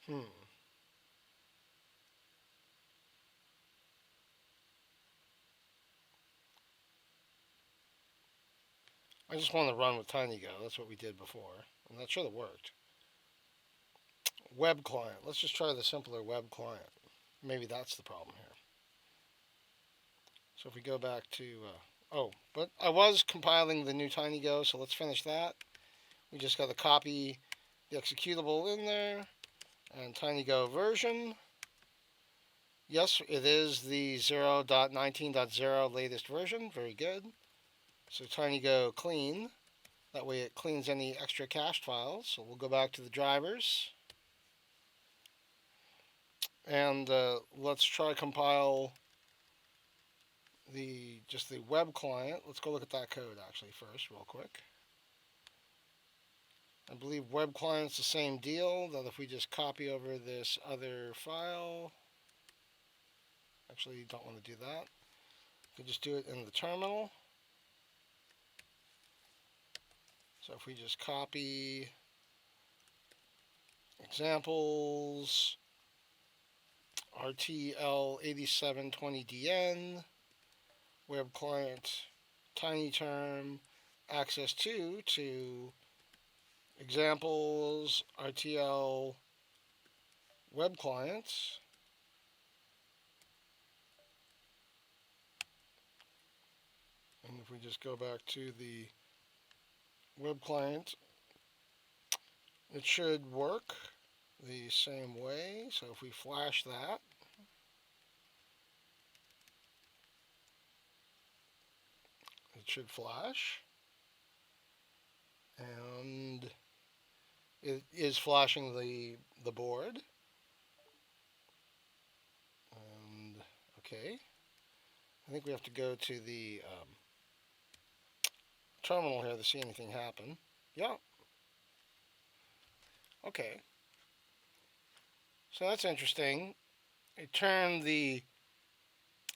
Hmm. I just want to run with TinyGo. That's what we did before. And that should have worked. Web client. Let's just try the simpler web client. Maybe that's the problem here. So if we go back to. But I was compiling the new TinyGo, so let's finish that. We just got to copy the executable in there. And TinyGo version. Yes, it is the 0.19.0 latest version. Very good. So TinyGo clean. That way it cleans any extra cached files. So we'll go back to the drivers. And let's try compile just the web client. Let's go look at that code actually first, real quick. I believe web client's the same deal. That if we just copy over this other file, actually you don't want to do that. We just do it in the terminal. So if we just copy examples RTL8720DN web client tiny term access to examples RTL web clients. And if we just go back to the web client, it should work the same way. So if we flash that, it should flash. And it is flashing the board. And okay. I think we have to go to the terminal here to see anything happen. Yeah. Okay. So that's interesting. I turned the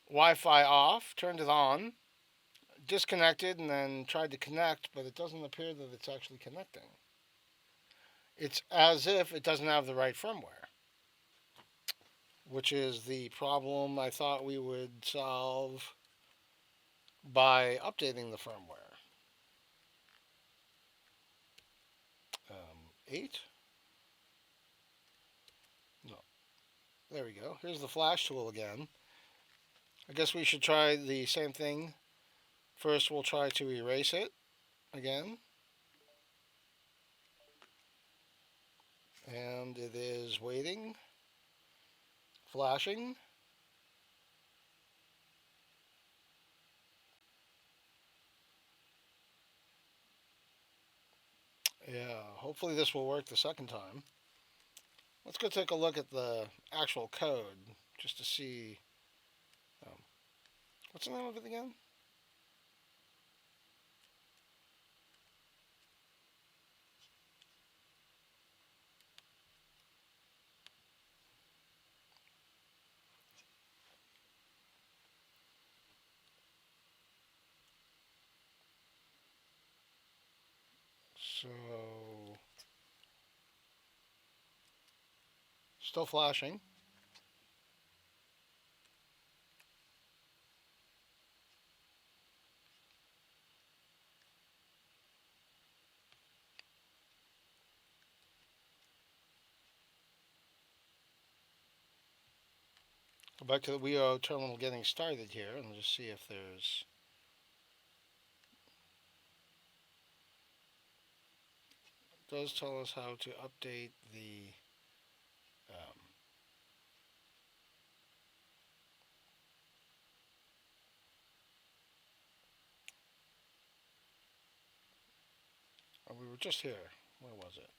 Wi-Fi off, turned it on, disconnected, and then tried to connect, but it doesn't appear that it's actually connecting. It's as if it doesn't have the right firmware, which is the problem I thought we would solve by updating the firmware. 8? No. There we go. Here's the flash tool again. I guess we should try the same thing. First, we'll try to erase it again. And it is waiting, flashing. Yeah, hopefully this will work the second time. Let's go take a look at the actual code just to see. Um, what's the name of it again? So, still flashing. Go back to the WIO terminal getting started here and just see if there's. It does tell us how to update the. We were just here. Where was it?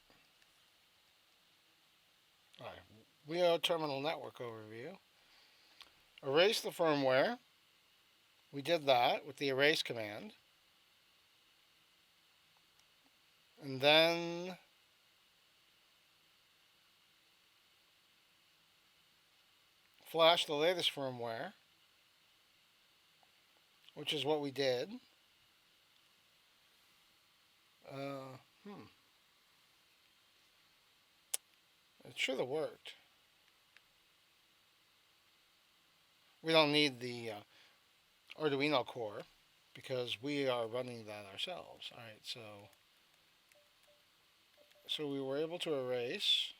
All right. WIO terminal network overview. Erase the firmware. We did that with the erase command. And then flash the latest firmware, which is what we did. Uh, hmm. It should have worked. We don't need the Arduino core because we are running that ourselves. All right, so we were able to erase.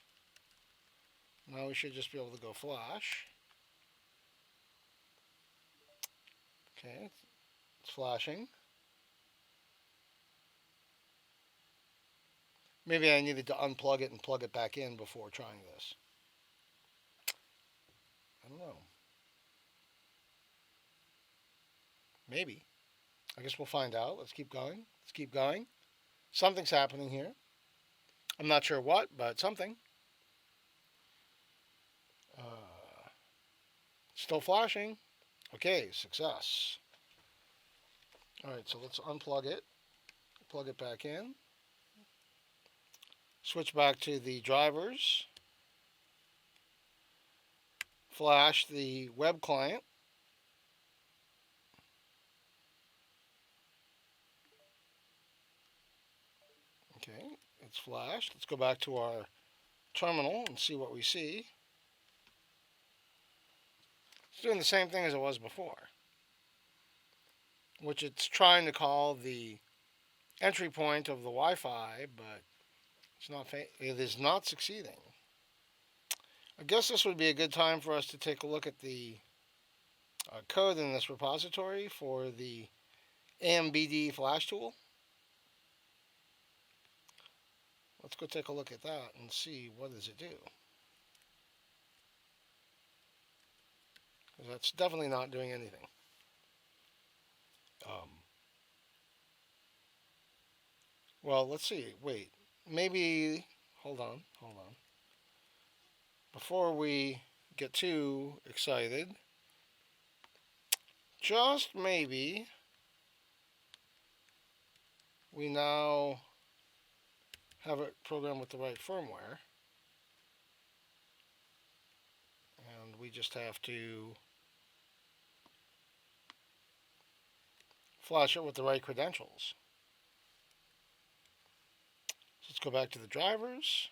Now we should just be able to go flash. Okay, it's flashing. Maybe I needed to unplug it and plug it back in before trying this. I don't know. Maybe. I guess we'll find out. Let's keep going. Let's keep going. Something's happening here. I'm not sure what, but something. Still flashing. Okay, success. All right, so let's unplug it. Plug it back in. Switch back to the drivers. Flash the web client. Okay, it's flashed. Let's go back to our terminal and see what we see. It's doing the same thing as it was before, which it's trying to call the entry point of the Wi-Fi, but it is not succeeding. I guess this would be a good time for us to take a look at the code in this repository for the AMBD flash tool. Let's go take a look at that and see what does it do. Because that's definitely not doing anything. Well, let's see. Wait. Maybe. Hold on. Before we get too excited, just maybe we now have it programmed with the right firmware. And we just have to flash it with the right credentials. So let's go back to the drivers.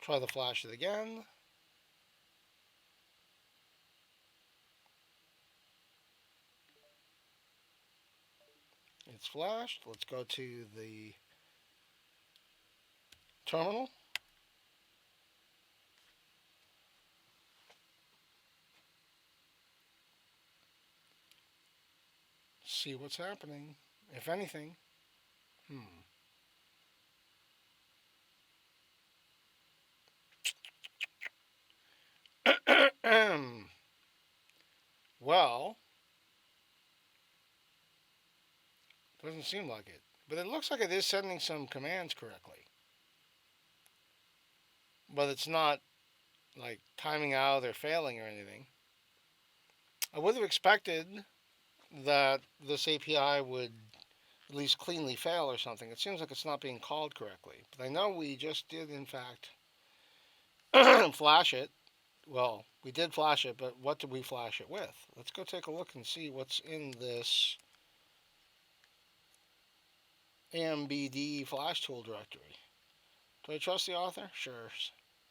Try to flash it again. It's flashed. Let's go to the terminal. See what's happening, if anything. Well, doesn't seem like it. But it looks like it is sending some commands correctly. But it's not like timing out or failing or anything. I would have expected that this API would at least cleanly fail or something. It seems like it's not being called correctly. But I know we just did, in fact, flash it. Well, we did flash it, but what did we flash it with? Let's go take a look and see what's in this AMBD flash tool directory. Do I trust the author? Sure.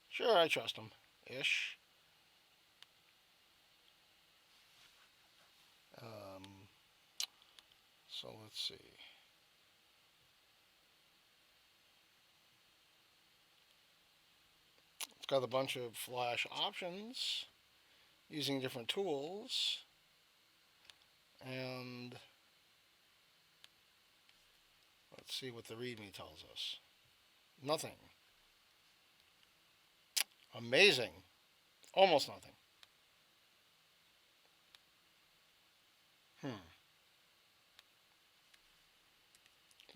Sure, I trust him. Ish. So let's see. It's got a bunch of flash options using different tools. And let's see what the README tells us. Nothing. Amazing. Almost nothing.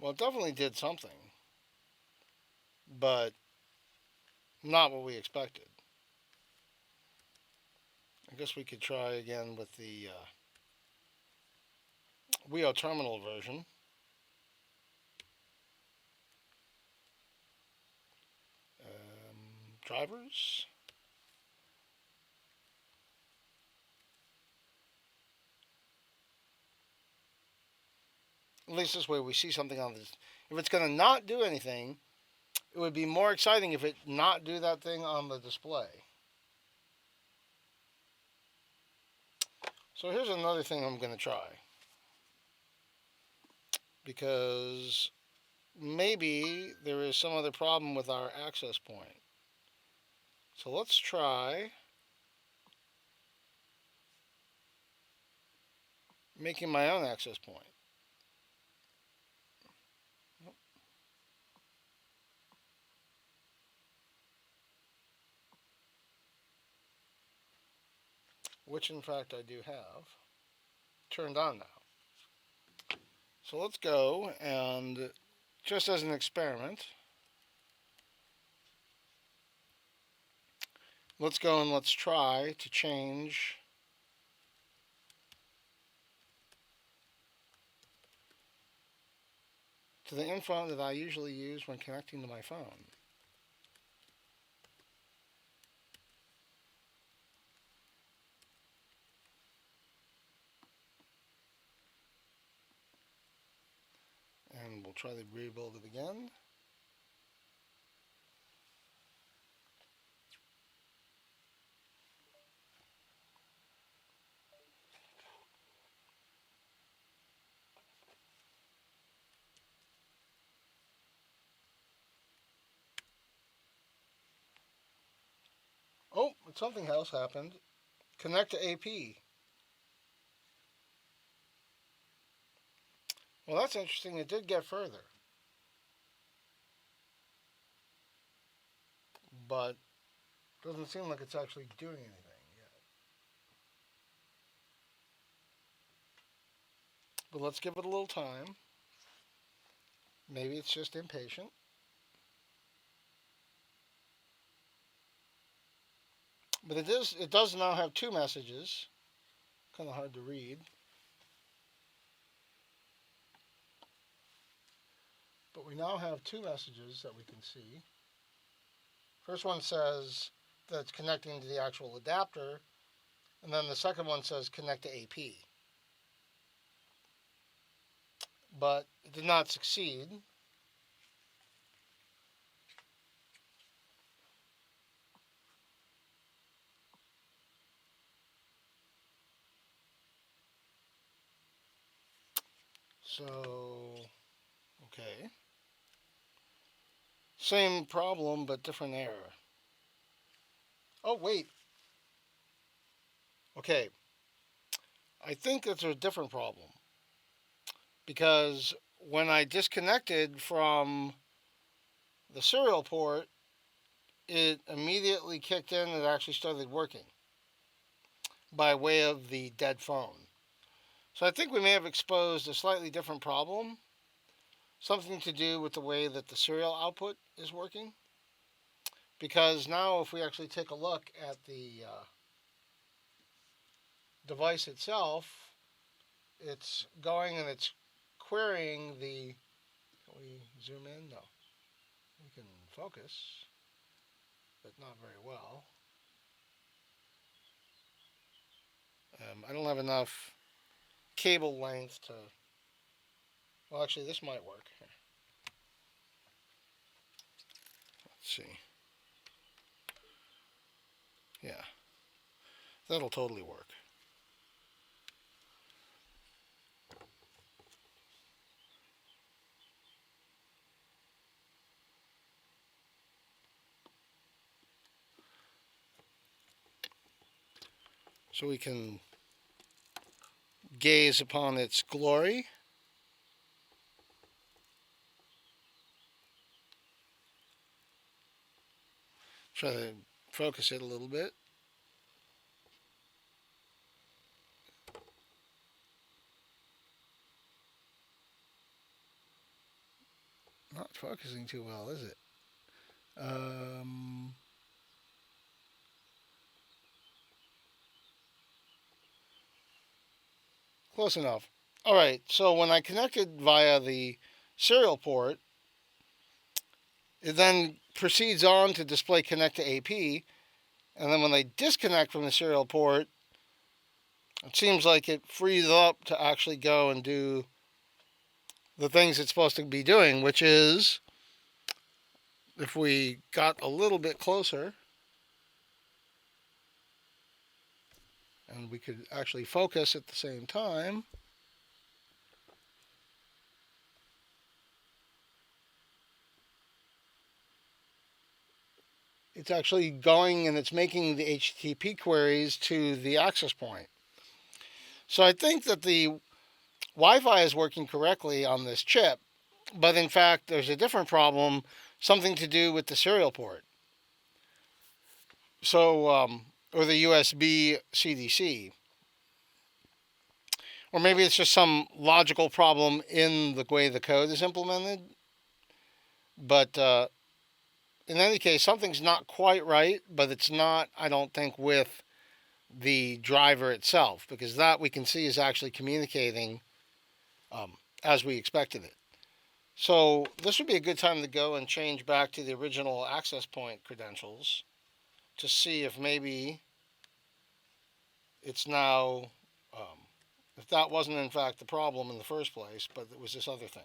Well, it definitely did something, but not what we expected. I guess we could try again with the WIO terminal version. Drivers. At least this way we see something on this. If it's going to not do anything, it would be more exciting if it not do that thing on the display. So here's another thing I'm going to try. Because maybe there is some other problem with our access point. So let's try making my own access point. Which in fact I do have turned on now. So let's go and just as an experiment, let's go and let's try to change to the info that I usually use when connecting to my phone. And we'll try to rebuild it again. Oh, something else happened. Connect to AP. Well, that's interesting. It did get further. But doesn't seem like it's actually doing anything yet. But let's give it a little time. Maybe it's just impatient. But it does now have two messages. Kind of hard to read. But we now have two messages that we can see. First one says, that's connecting to the actual adapter, and then the second one says connect to AP. But it did not succeed. So, okay. Same problem, but different error. Oh, wait. Okay. I think it's a different problem. Because when I disconnected from the serial port, it immediately kicked in and actually started working by way of the dead phone. So I think we may have exposed a slightly different problem, something to do with the way that the serial output is working. Because now if we actually take a look at the device itself, it's going and it's querying the... Can we zoom in? No. We can focus, but not very well. I don't have enough cable length to... Well, actually, this might work. Let's see. Yeah, that'll totally work. So we can gaze upon its glory. Try to focus it a little bit. Not focusing too well, is it? Close enough. All right, so when I connected via the serial port, it then proceeds on to display connect to AP, and then when I disconnect from the serial port, it seems like it frees up to actually go and do the things it's supposed to be doing, which is, if we got a little bit closer, and we could actually focus at the same time, it's actually going and it's making the HTTP queries to the access point. So I think that the Wi-Fi is working correctly on this chip, but in fact there's a different problem, something to do with the serial port. So, or the USB CDC. Or maybe it's just some logical problem in the way the code is implemented. But in any case, something's not quite right, but it's not, I don't think, with the driver itself, because that we can see is actually communicating as we expected it. So this would be a good time to go and change back to the original access point credentials to see if maybe it's now, if that wasn't in fact the problem in the first place, but it was this other thing.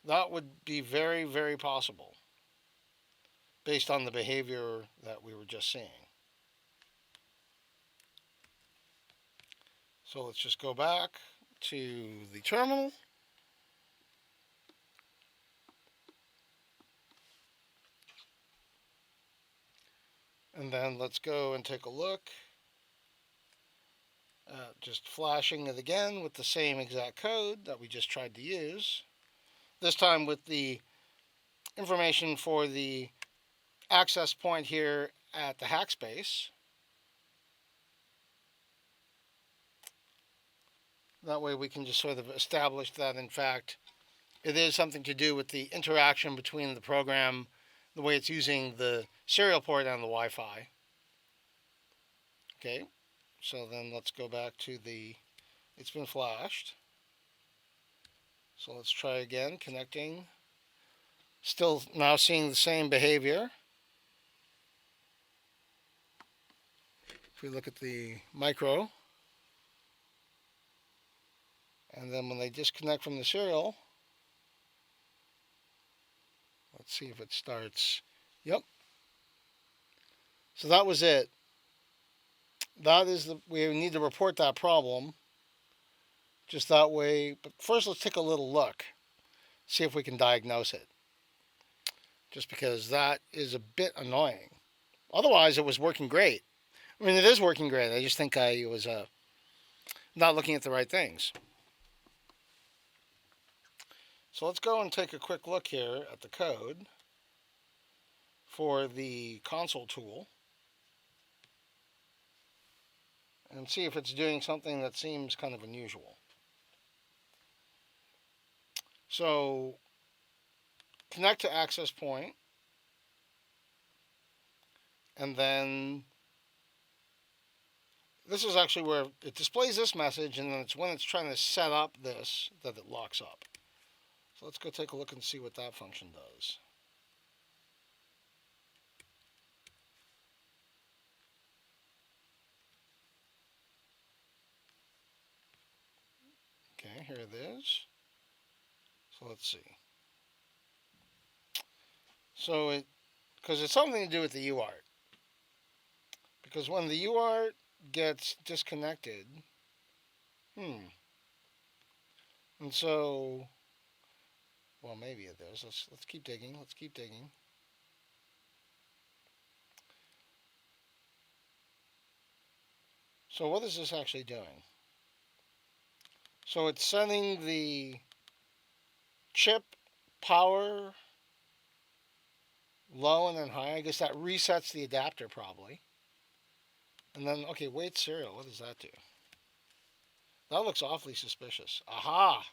That would be very, very possible based on the behavior that we were just seeing. So let's just go back to the terminal. And then let's go and take a look. Just flashing it again with the same exact code that we just tried to use. This time with the information for the access point here at the hack space. That way we can just sort of establish that, in fact, it is something to do with the interaction between the program, the way it's using the serial port and the Wi-Fi. Okay, so then let's go back to the, it's been flashed. So let's try again, connecting. Still now seeing the same behavior. If we look at the micro, and then when they disconnect from the serial, let's see if it starts. Yep. So that was it. That is we need to report that problem. Just that way. But first, let's take a little look, see if we can diagnose it. Just because that is a bit annoying. Otherwise, it was working great. I mean, it is working great. I just think I was not looking at the right things. So let's go and take a quick look here at the code for the console tool and see if it's doing something that seems kind of unusual. So connect to access point, and then this is actually where it displays this message, and then it's when it's trying to set up this that it locks up. So let's go take a look and see what that function does. Okay, here it is. So let's see. So because it's something to do with the UART. Because when the UART gets disconnected, and so, well, maybe it is. Let's keep digging. Let's keep digging. So what is this actually doing? So it's setting the chip power low and then high. I guess that resets the adapter probably. And then, okay, wait serial. What does that do? That looks awfully suspicious. Aha!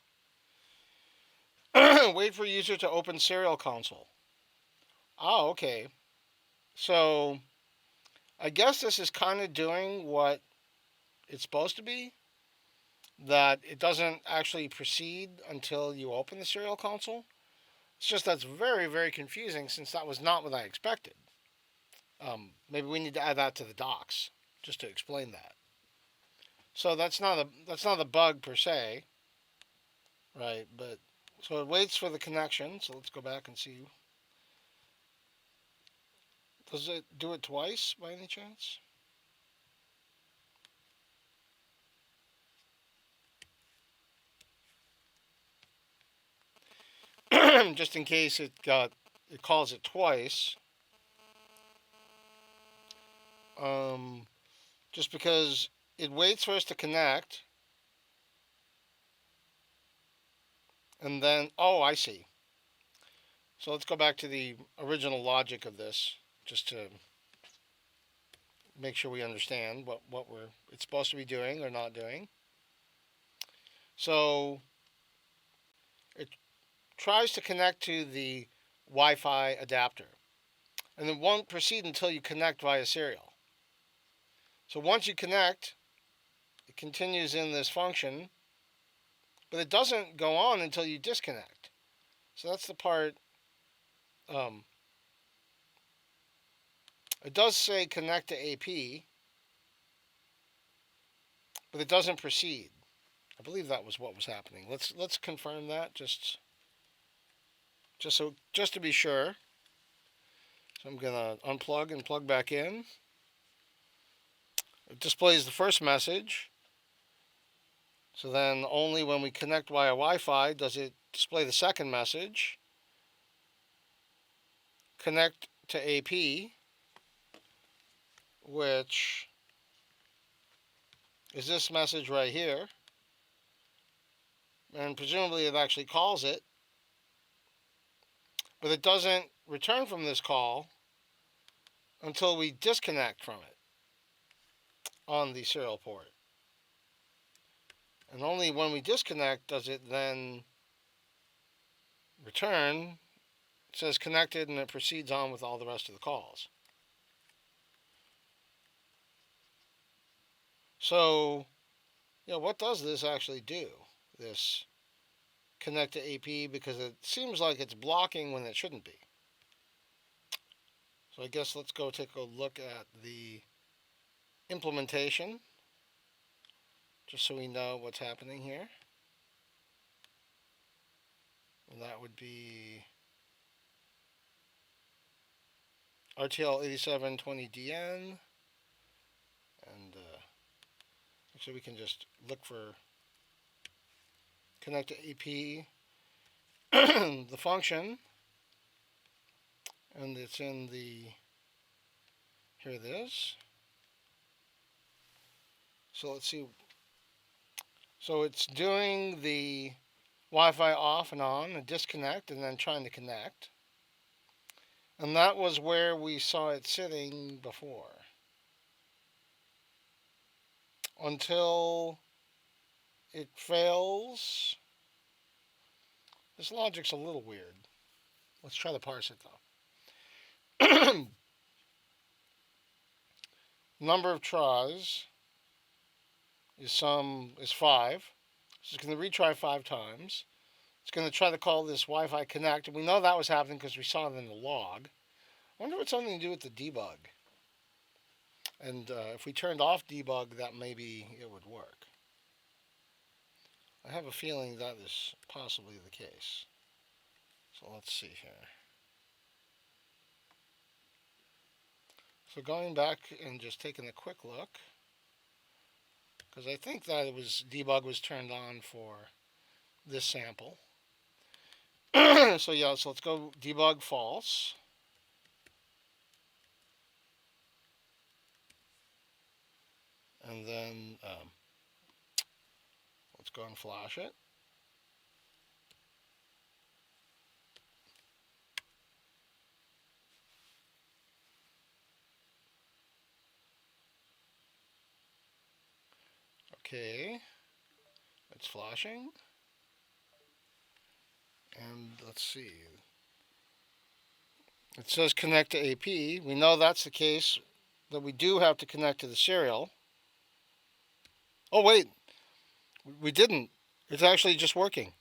Wait for user to open serial console. Oh, okay. So I guess this is kind of doing what it's supposed to be. That it doesn't actually proceed until you open the serial console. It's just that's very, very confusing since that was not what I expected. Maybe we need to add that to the docs just to explain that. So that's not a bug per se, right? But so it waits for the connection. So let's go back and see. Does it do it twice by any chance? Just in case it calls it twice. Just because it waits for us to connect, and then I see. So let's go back to the original logic of this, just to make sure we understand what it's supposed to be doing or not doing. So it tries to connect to the Wi-Fi adapter, and it won't proceed until you connect via serial. So once you connect, it continues in this function, but it doesn't go on until you disconnect. So that's the part. It does say connect to AP, but it doesn't proceed. I believe that was what was happening. Let's confirm that just to be sure. So I'm gonna unplug and plug back in. It displays the first message. So then only when we connect via Wi-Fi does it display the second message. Connect to AP, which is this message right here. And presumably it actually calls it. But it doesn't return from this call until we disconnect from it on the serial port. And only when we disconnect does it then return. It says connected, and it proceeds on with all the rest of the calls. So, what does this actually do? This connect to AP, because it seems like it's blocking when it shouldn't be. So I guess let's go take a look at the implementation, just so we know what's happening here. And that would be RTL 8720DN. And actually, we can just look for connect to AP, the function, and it's in the, here it is. So let's see. So it's doing the Wi-Fi off and on, a disconnect, and then trying to connect. And that was where we saw it sitting before. Until it fails. This logic's a little weird. Let's try to parse it though. Number of tries is 5. So it's going to retry 5 times. It's going to try to call this Wi-Fi connect. And we know that was happening because we saw it in the log. I wonder if it's something to do with the debug. And if we turned off debug, that maybe it would work. I have a feeling that is possibly the case. So let's see here. So going back and just taking a quick look, because I think that debug was turned on for this sample. So yeah, so let's go debug false. And then let's go and flash it. Okay, it's flashing. And let's see. It says connect to AP. We know that's the case, that we do have to connect to the serial. Oh, wait. We didn't. It's actually just working.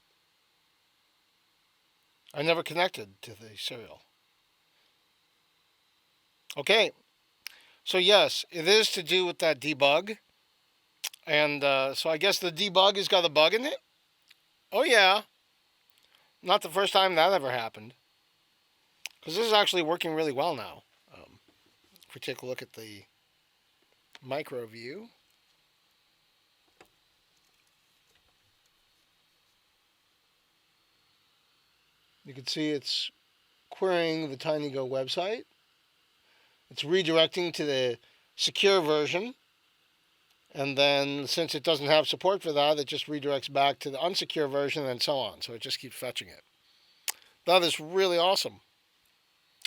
I never connected to the serial. Okay. So, yes, it is to do with that debug. And so I guess the debug has got a bug in it? Oh, yeah. Not the first time that ever happened. Because this is actually working really well now. If we take a look at the micro view. You can see it's querying the TinyGo website. It's redirecting to the secure version. And then since it doesn't have support for that, it just redirects back to the unsecure version and so on. So it just keeps fetching it. That is really awesome.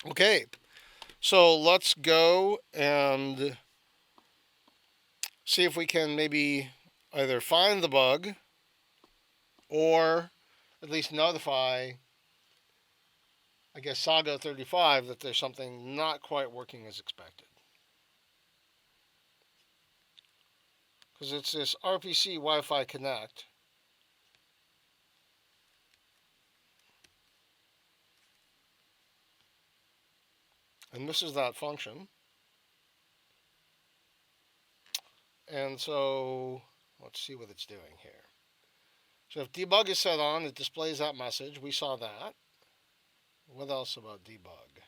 Okay, so let's go and see if we can maybe either find the bug or at least notify, I guess, Saga 35 that there's something not quite working as expected. Because it's this RPC Wi-Fi Connect. And this is that function. And so let's see what it's doing here. So if debug is set on, it displays that message. We saw that. What else about debug?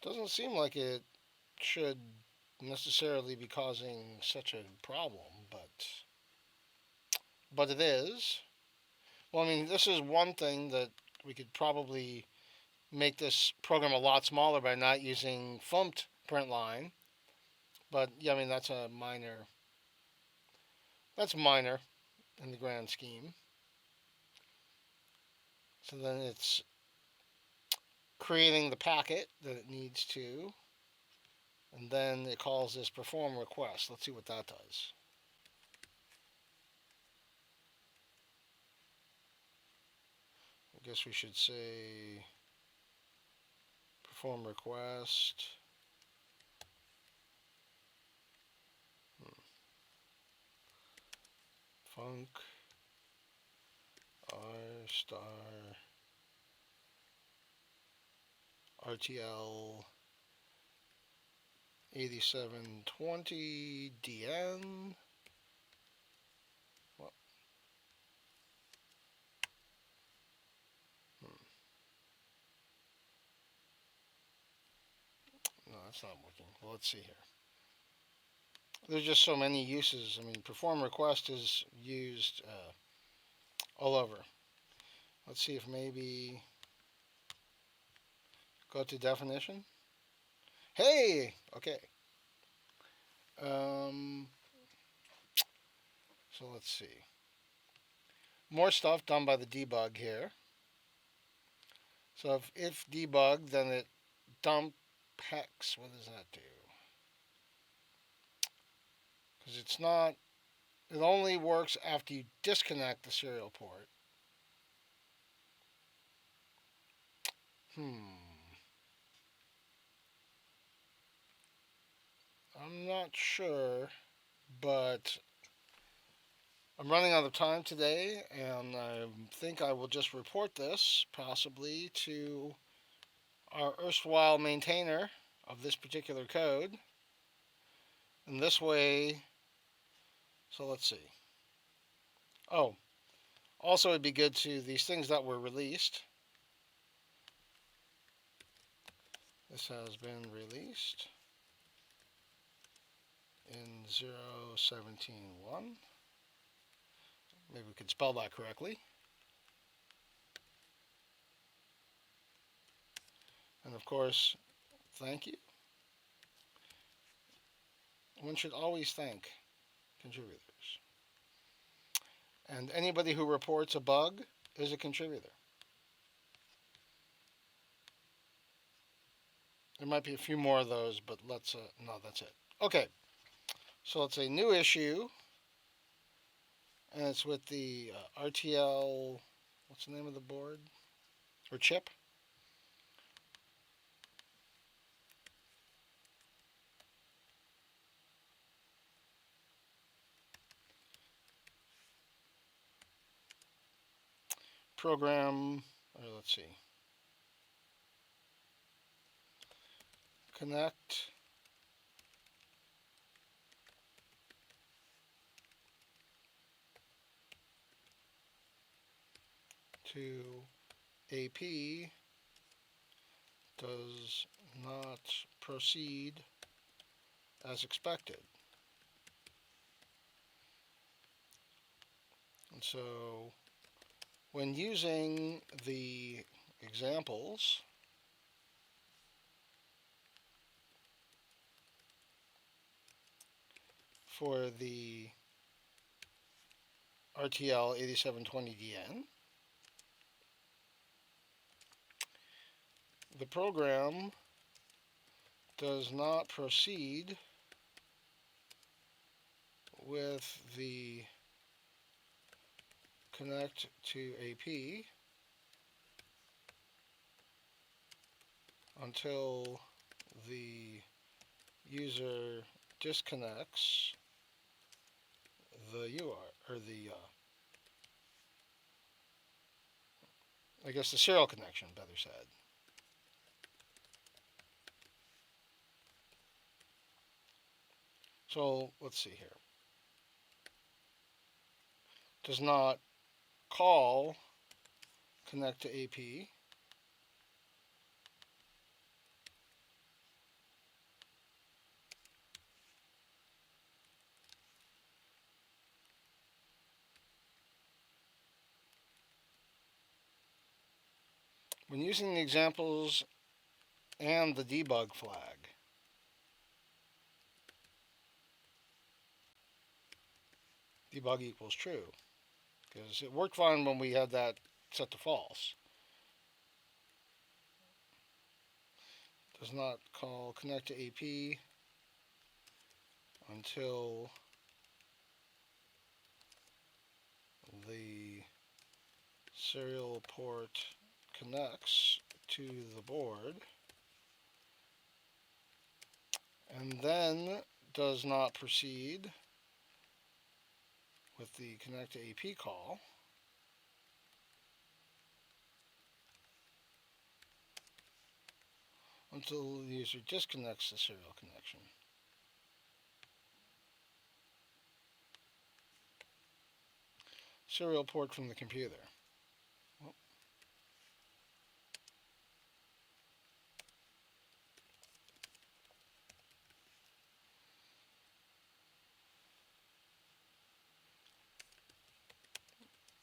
Doesn't seem like it should necessarily be causing such a problem, but it is. Well, I mean, this is one thing that we could probably make this program a lot smaller by not using FUMPT print line. But yeah, I mean that's minor in the grand scheme. So then it's creating the packet that it needs to, and then it calls this perform request. Let's see what that does. I guess we should say perform request. func r star RTL 8720 DN. Well, no, that's not working. Well, let's see here. There's just so many uses. I mean, perform request is used all over. Let's see if maybe go to definition. Hey, okay. So let's see. More stuff done by the debug here. So if debug, then it dump hex. What does that do? Because it's not. It only works after you disconnect the serial port. I'm not sure, but I'm running out of time today, and I think I will just report this, possibly, to our erstwhile maintainer of this particular code. And this way, so let's see. Oh, also it'd be good to these things that were released. This has been released in 0.17.1. Maybe we could spell that correctly. And of course, thank you. One should always thank contributors. And anybody who reports a bug is a contributor. There might be a few more of those, but let's, no, that's it. Okay, so it's a new issue, and it's with the RTL, what's the name of the board? Or chip? Program, or let's see. Connect to AP does not proceed as expected. And so when using the examples, for the RTL 8720DN, the program does not proceed with the connect to AP until the user disconnects the UART, or the, I guess the serial connection, better said. So let's see here. Does not call connect to AP when using the examples and the debug flag. Debug equals true, because it worked fine when we had that set to false. Does not call connect to AP until the serial port connects to the board, and then does not proceed with the connect to AP call. Until the user disconnects the serial connection. Serial port from the computer. Oh.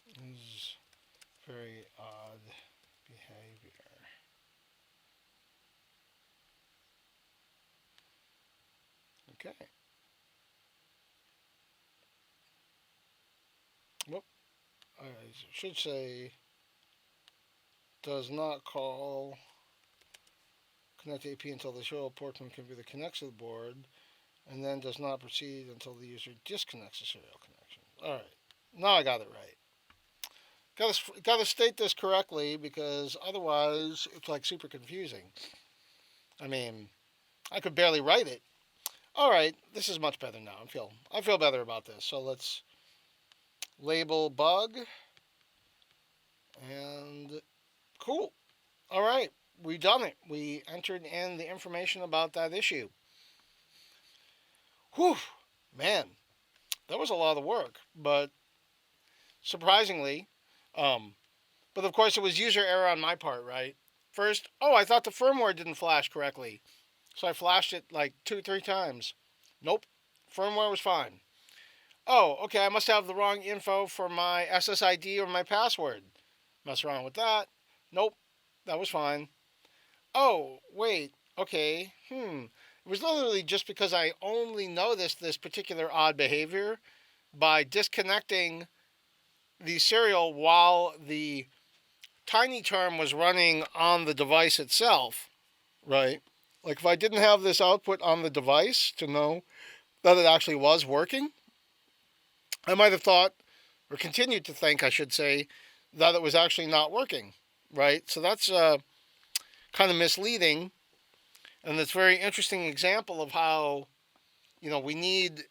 This is very odd behavior. Okay. Whoop. I should say does not call connect AP until the serial port from the computer connects to the board, and then does not proceed until the user disconnects the serial connection. All right. Now I got it right. Got to state this correctly because otherwise it's like super confusing. I mean, I could barely write it. All right, this is much better now. I feel better about this. So let's label bug and cool. All right, we done it. We entered in the information about that issue. Whew, man, that was a lot of work, but surprisingly, but of course it was user error on my part, right? First, I thought the firmware didn't flash correctly. So I flashed it like 2-3 times. Nope, firmware was fine. Oh, okay, I must have the wrong info for my SSID or my password. Mess around with that. Nope, that was fine. Oh, wait, okay, It was literally just because I only noticed this particular odd behavior by disconnecting the serial while the tiny term was running on the device itself, right? Like if I didn't have this output on the device to know that it actually was working, I might have thought, or continued to think, I should say, that it was actually not working, right? So that's kind of misleading, and it's a very interesting example of how, we need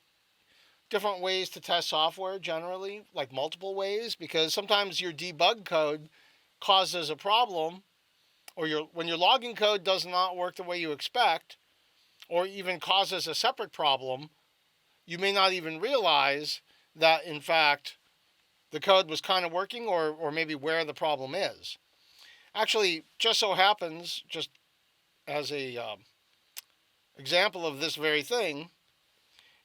different ways to test software generally, like multiple ways, because sometimes your debug code causes a problem, or when your logging code does not work the way you expect, or even causes a separate problem, you may not even realize that, in fact, the code was kind of working or maybe where the problem is. Actually, just so happens, just as a example of this very thing,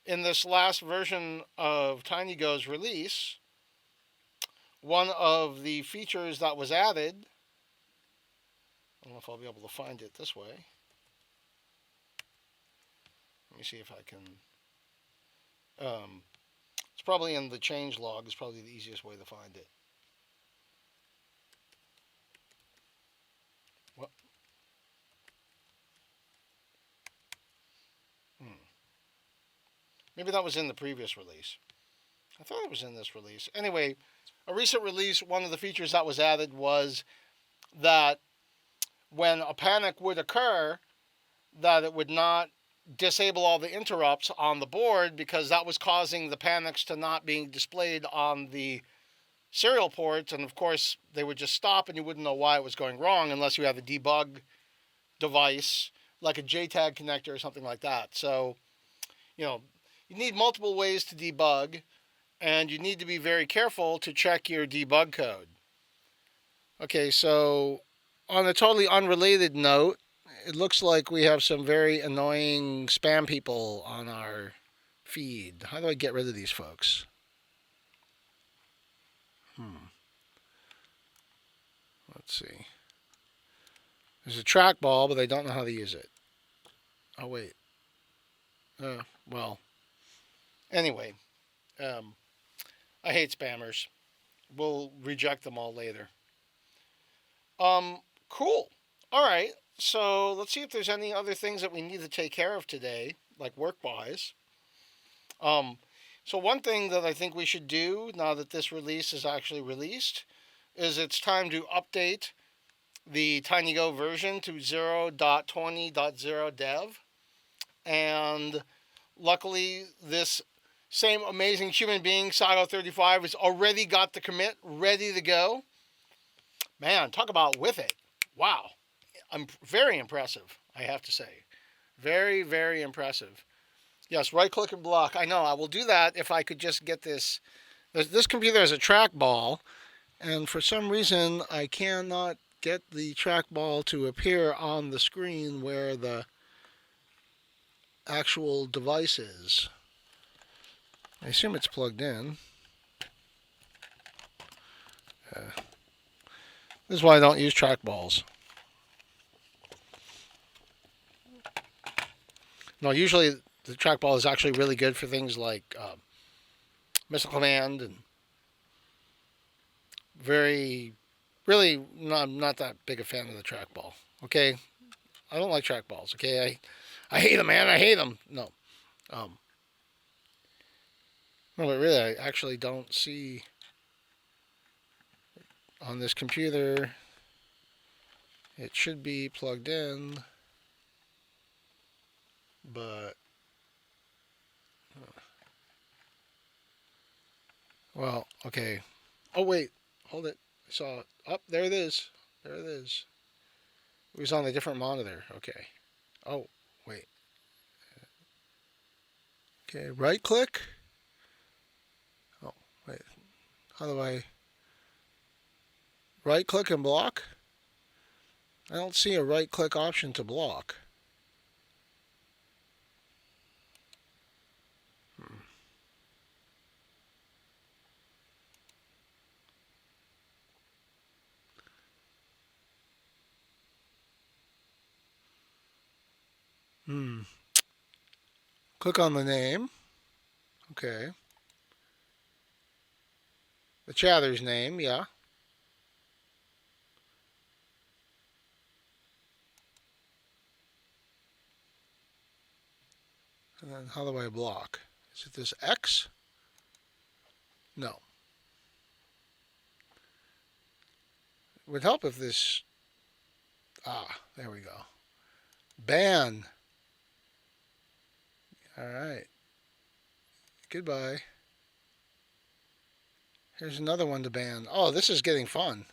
in this last version of TinyGo's release, one of the features that was added, I don't know if I'll be able to find it this way. Let me see if I can. It's probably in the change log. It's probably the easiest way to find it. What? Maybe that was in the previous release. I thought it was in this release. Anyway, a recent release, one of the features that was added was that when a panic would occur, that it would not disable all the interrupts on the board because that was causing the panics to not being displayed on the serial ports. And of course, they would just stop and you wouldn't know why it was going wrong unless you have a debug device like a JTAG connector or something like that. So, you need multiple ways to debug, and you need to be very careful to check your debug code. Okay, so on a totally unrelated note, it looks like we have some very annoying spam people on our feed. How do I get rid of these folks? Let's see. There's a trackball, but I don't know how to use it. Oh, wait. Well. Anyway, I hate spammers. We'll reject them all later. Cool. All right. So let's see if there's any other things that we need to take care of today, like work-wise. So one thing that I think we should do now that this release is actually released is it's time to update the TinyGo version to 0.20.0 dev. And luckily, this Same amazing human being, Sago35, has already got the commit ready to go. Man, talk about with it. Wow. I'm very impressive, I have to say. Very, very impressive. Yes, right click and block. I know. I will do that if I could just get this. This computer has a trackball, and for some reason I cannot get the trackball to appear on the screen where the actual device is. I assume it's plugged in. This is why I don't use trackballs. No, usually the trackball is actually really good for things like missile command and very, really not that big a fan of the trackball. Okay, I don't like trackballs. Okay, I hate them, man. I hate them. No, um, no, but really, I actually don't see on this computer. It should be plugged in, but well, okay. Oh wait, hold it. I saw it. Up there it is. There it is. It was on a different monitor. Okay. Oh wait. Okay, right click. Oh wait. How do I right click and block? I don't see a right click option to block. Hmm. Click on the name. Okay. The chatter's name, yeah. And then how do I block? Is it this X? No. It would help if this. Ah, there we go. Ban. All right. Goodbye. Here's another one to ban. Oh, this is getting fun.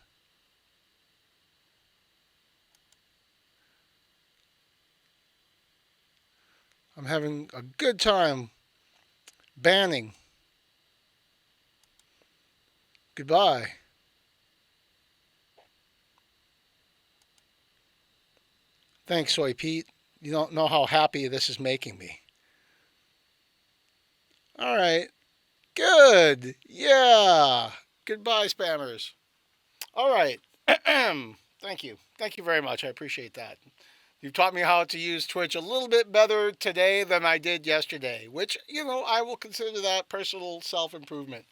I'm having a good time banning. Goodbye. Thanks, Soy Pete. You don't know how happy this is making me. All right. Good. Yeah. Goodbye, spammers. All right. Thank you. Thank you very much. I appreciate that. You've taught me how to use Twitch a little bit better today than I did yesterday, which, I will consider that personal self improvement.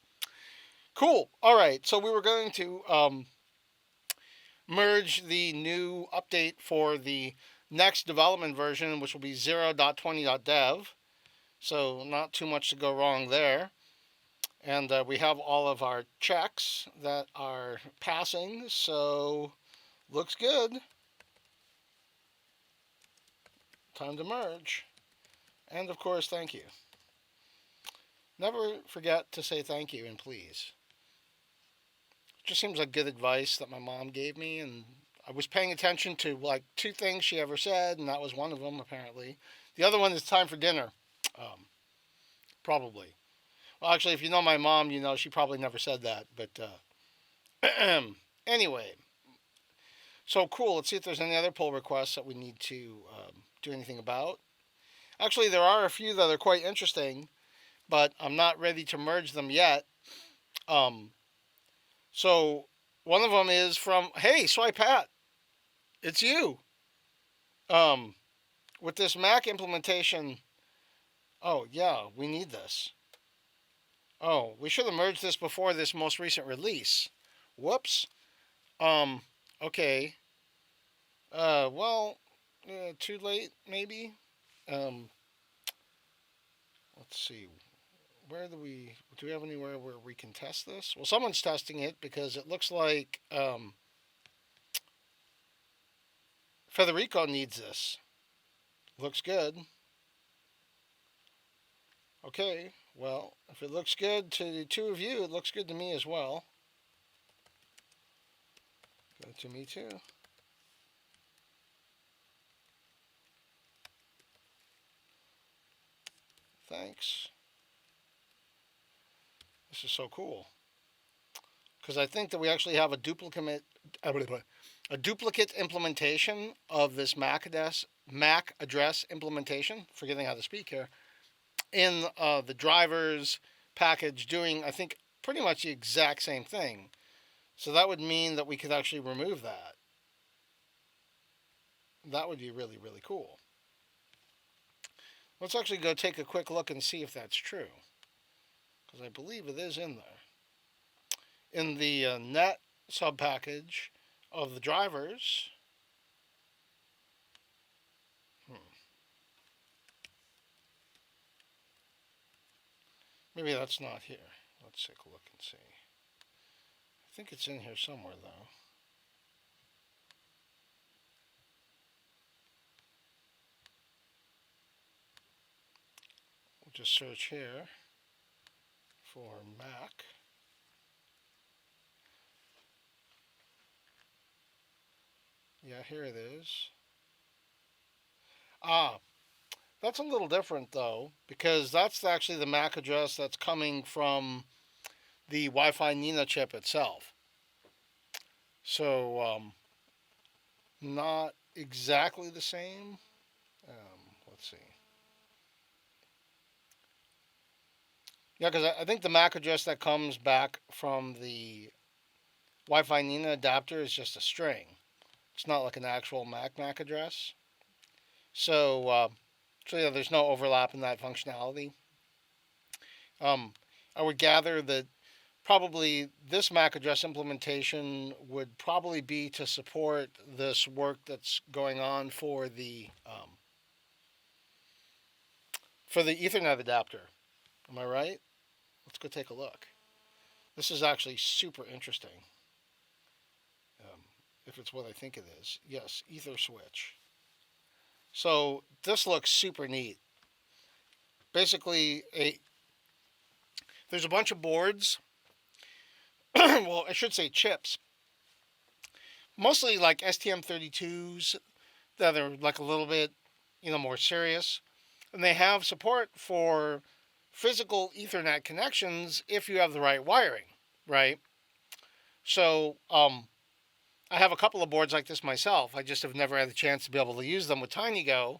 Cool. All right. So we were going to merge the new update for the next development version, which will be 0.20.dev. So not too much to go wrong there. And we have all of our checks that are passing, so looks good. Time to merge. And of course, thank you. Never forget to say thank you and please. It just seems like good advice that my mom gave me, and I was paying attention to like two things she ever said, and that was one of them apparently. The other one is time for dinner. Probably. Well, actually, if you know my mom, you know she probably never said that. But anyway, so cool. Let's see if there's any other pull requests that we need to do anything about. Actually, there are a few that are quite interesting, but I'm not ready to merge them yet. Um, so one of them is from, hey, Swipe Hat, it's you. Um, with this Mac implementation, oh yeah, we need this. Oh, we should have merged this before this most recent release. Whoops. Um, okay. Well, too late maybe. Um, let's see. Where do we have anywhere where we can test this? Well, someone's testing it because it looks like Federico needs this. Looks good. Okay. Well, if it looks good to the two of you, it looks good to me as well. Good to me too. Thanks. This is so cool. Because I think that we actually have a duplicate implementation of this MAC address implementation. Forgetting how to speak here. In the drivers package, doing I think pretty much the exact same thing. So that would mean that we could actually remove that. That would be really, really cool. Let's actually go take a quick look and see if that's true. Because I believe it is in there. In the net subpackage of the drivers. Maybe that's not here. Let's take a look and see. I think it's in here somewhere, though. We'll just search here for Mac. Yeah, here it is. Ah, that's a little different, though, because that's actually the MAC address that's coming from the Wi-Fi Nina chip itself. So, not exactly the same. Let's see. Yeah, because I think the MAC address that comes back from the Wi-Fi Nina adapter is just a string. It's not like an actual MAC address. So yeah, there's no overlap in that functionality. I would gather that probably this MAC address implementation would probably be to support this work that's going on for the Ethernet adapter. Am I right? Let's go take a look. This is actually super interesting. If it's what I think it is. Yes, Ether switch. So this looks super neat. Basically, there's a bunch of boards. Well, I should say chips. Mostly like STM32s that are like a little bit, more serious. And they have support for physical Ethernet connections if you have the right wiring, right? So, I have a couple of boards like this myself. I just have never had the chance to be able to use them with TinyGo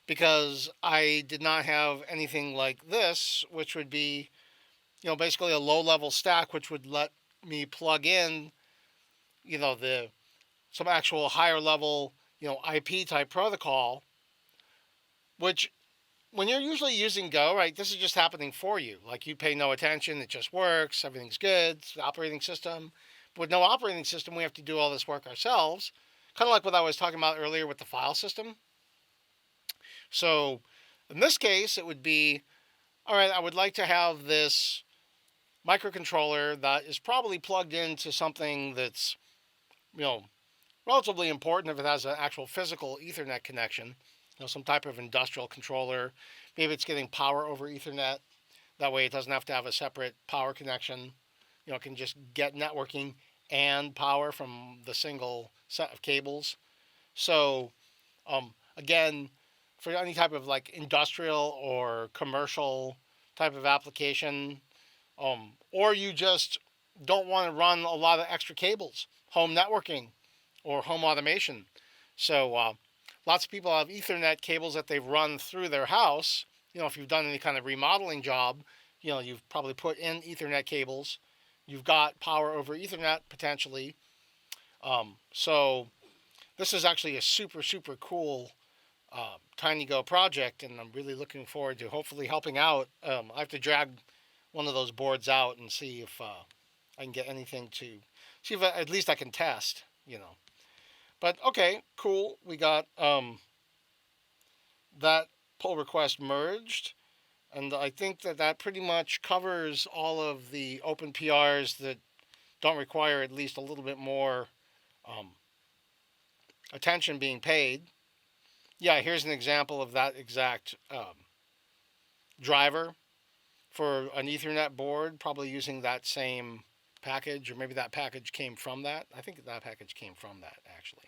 because I did not have anything like this, which would be, basically a low-level stack, which would let me plug in, some actual higher level, IP type protocol, which when you're usually using Go, right, this is just happening for you. Like you pay no attention, it just works, everything's good, it's the operating system. But with no operating system, we have to do all this work ourselves. Kind of like what I was talking about earlier with the file system. So in this case, it would be, all right, I would like to have this microcontroller that is probably plugged into something that's, relatively important if it has an actual physical Ethernet connection, some type of industrial controller. Maybe it's getting power over Ethernet. That way it doesn't have to have a separate power connection. It can just get networking and power from the single set of cables. So, again, for any type of like industrial or commercial type of application, or you just don't want to run a lot of extra cables, home networking or home automation. So lots of people have Ethernet cables that they've run through their house. If you've done any kind of remodeling job, you've probably put in Ethernet cables. You've got power over Ethernet potentially. So this is actually a super, super cool TinyGo project, and I'm really looking forward to hopefully helping out. I have to drag one of those boards out and see if I can get anything to see if at least I can test. But okay, cool. We got that pull request merged, and I think that pretty much covers all of the open PRs that don't require at least a little bit more attention being paid. Yeah, here's an example of that exact driver. for an Ethernet board, probably using that same package, or maybe that package came from that. I think that package came from that, actually.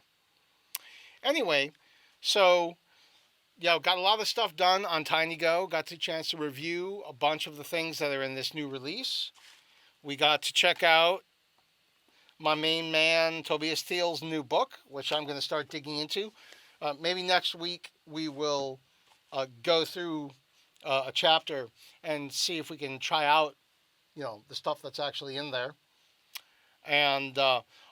Anyway, so yeah, got a lot of stuff done on TinyGo. Got the chance to review a bunch of the things that are in this new release. We got to check out my main man Tobias Thiel's new book, which I'm going to start digging into. Maybe next week we will go through a chapter and see if we can try out, the stuff that's actually in there. And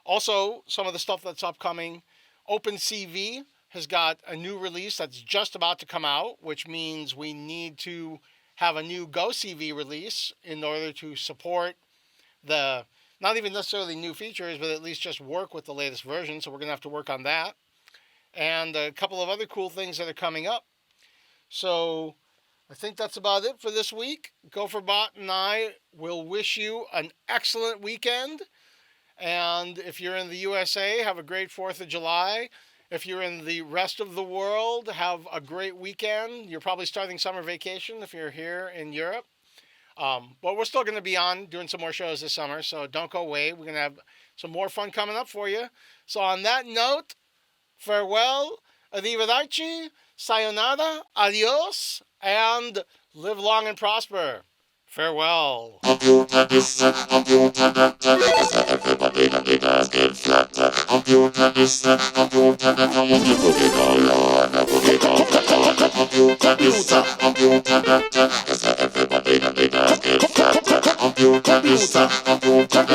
also some of the stuff that's upcoming. OpenCV has got a new release that's just about to come out, which means we need to have a new GoCV release in order to support the, not even necessarily new features, but at least just work with the latest version. So we're going to have to work on that. And a couple of other cool things that are coming up. So I think that's about it for this week. GopherBot and I will wish you an excellent weekend. And if you're in the USA, have a great 4th of July. If you're in the rest of the world, have a great weekend. You're probably starting summer vacation if you're here in Europe. But we're still going to be on doing some more shows this summer, so don't go away. We're going to have some more fun coming up for you. So on that note, farewell, arrivederci, sayonara, adios, and live long and prosper. Farewell. Computer Liste, everybody does get flat. Computer Liste, computer everybody does get flat. Computer Liste, computer Liste, everybody does get flat. Computer Liste, computer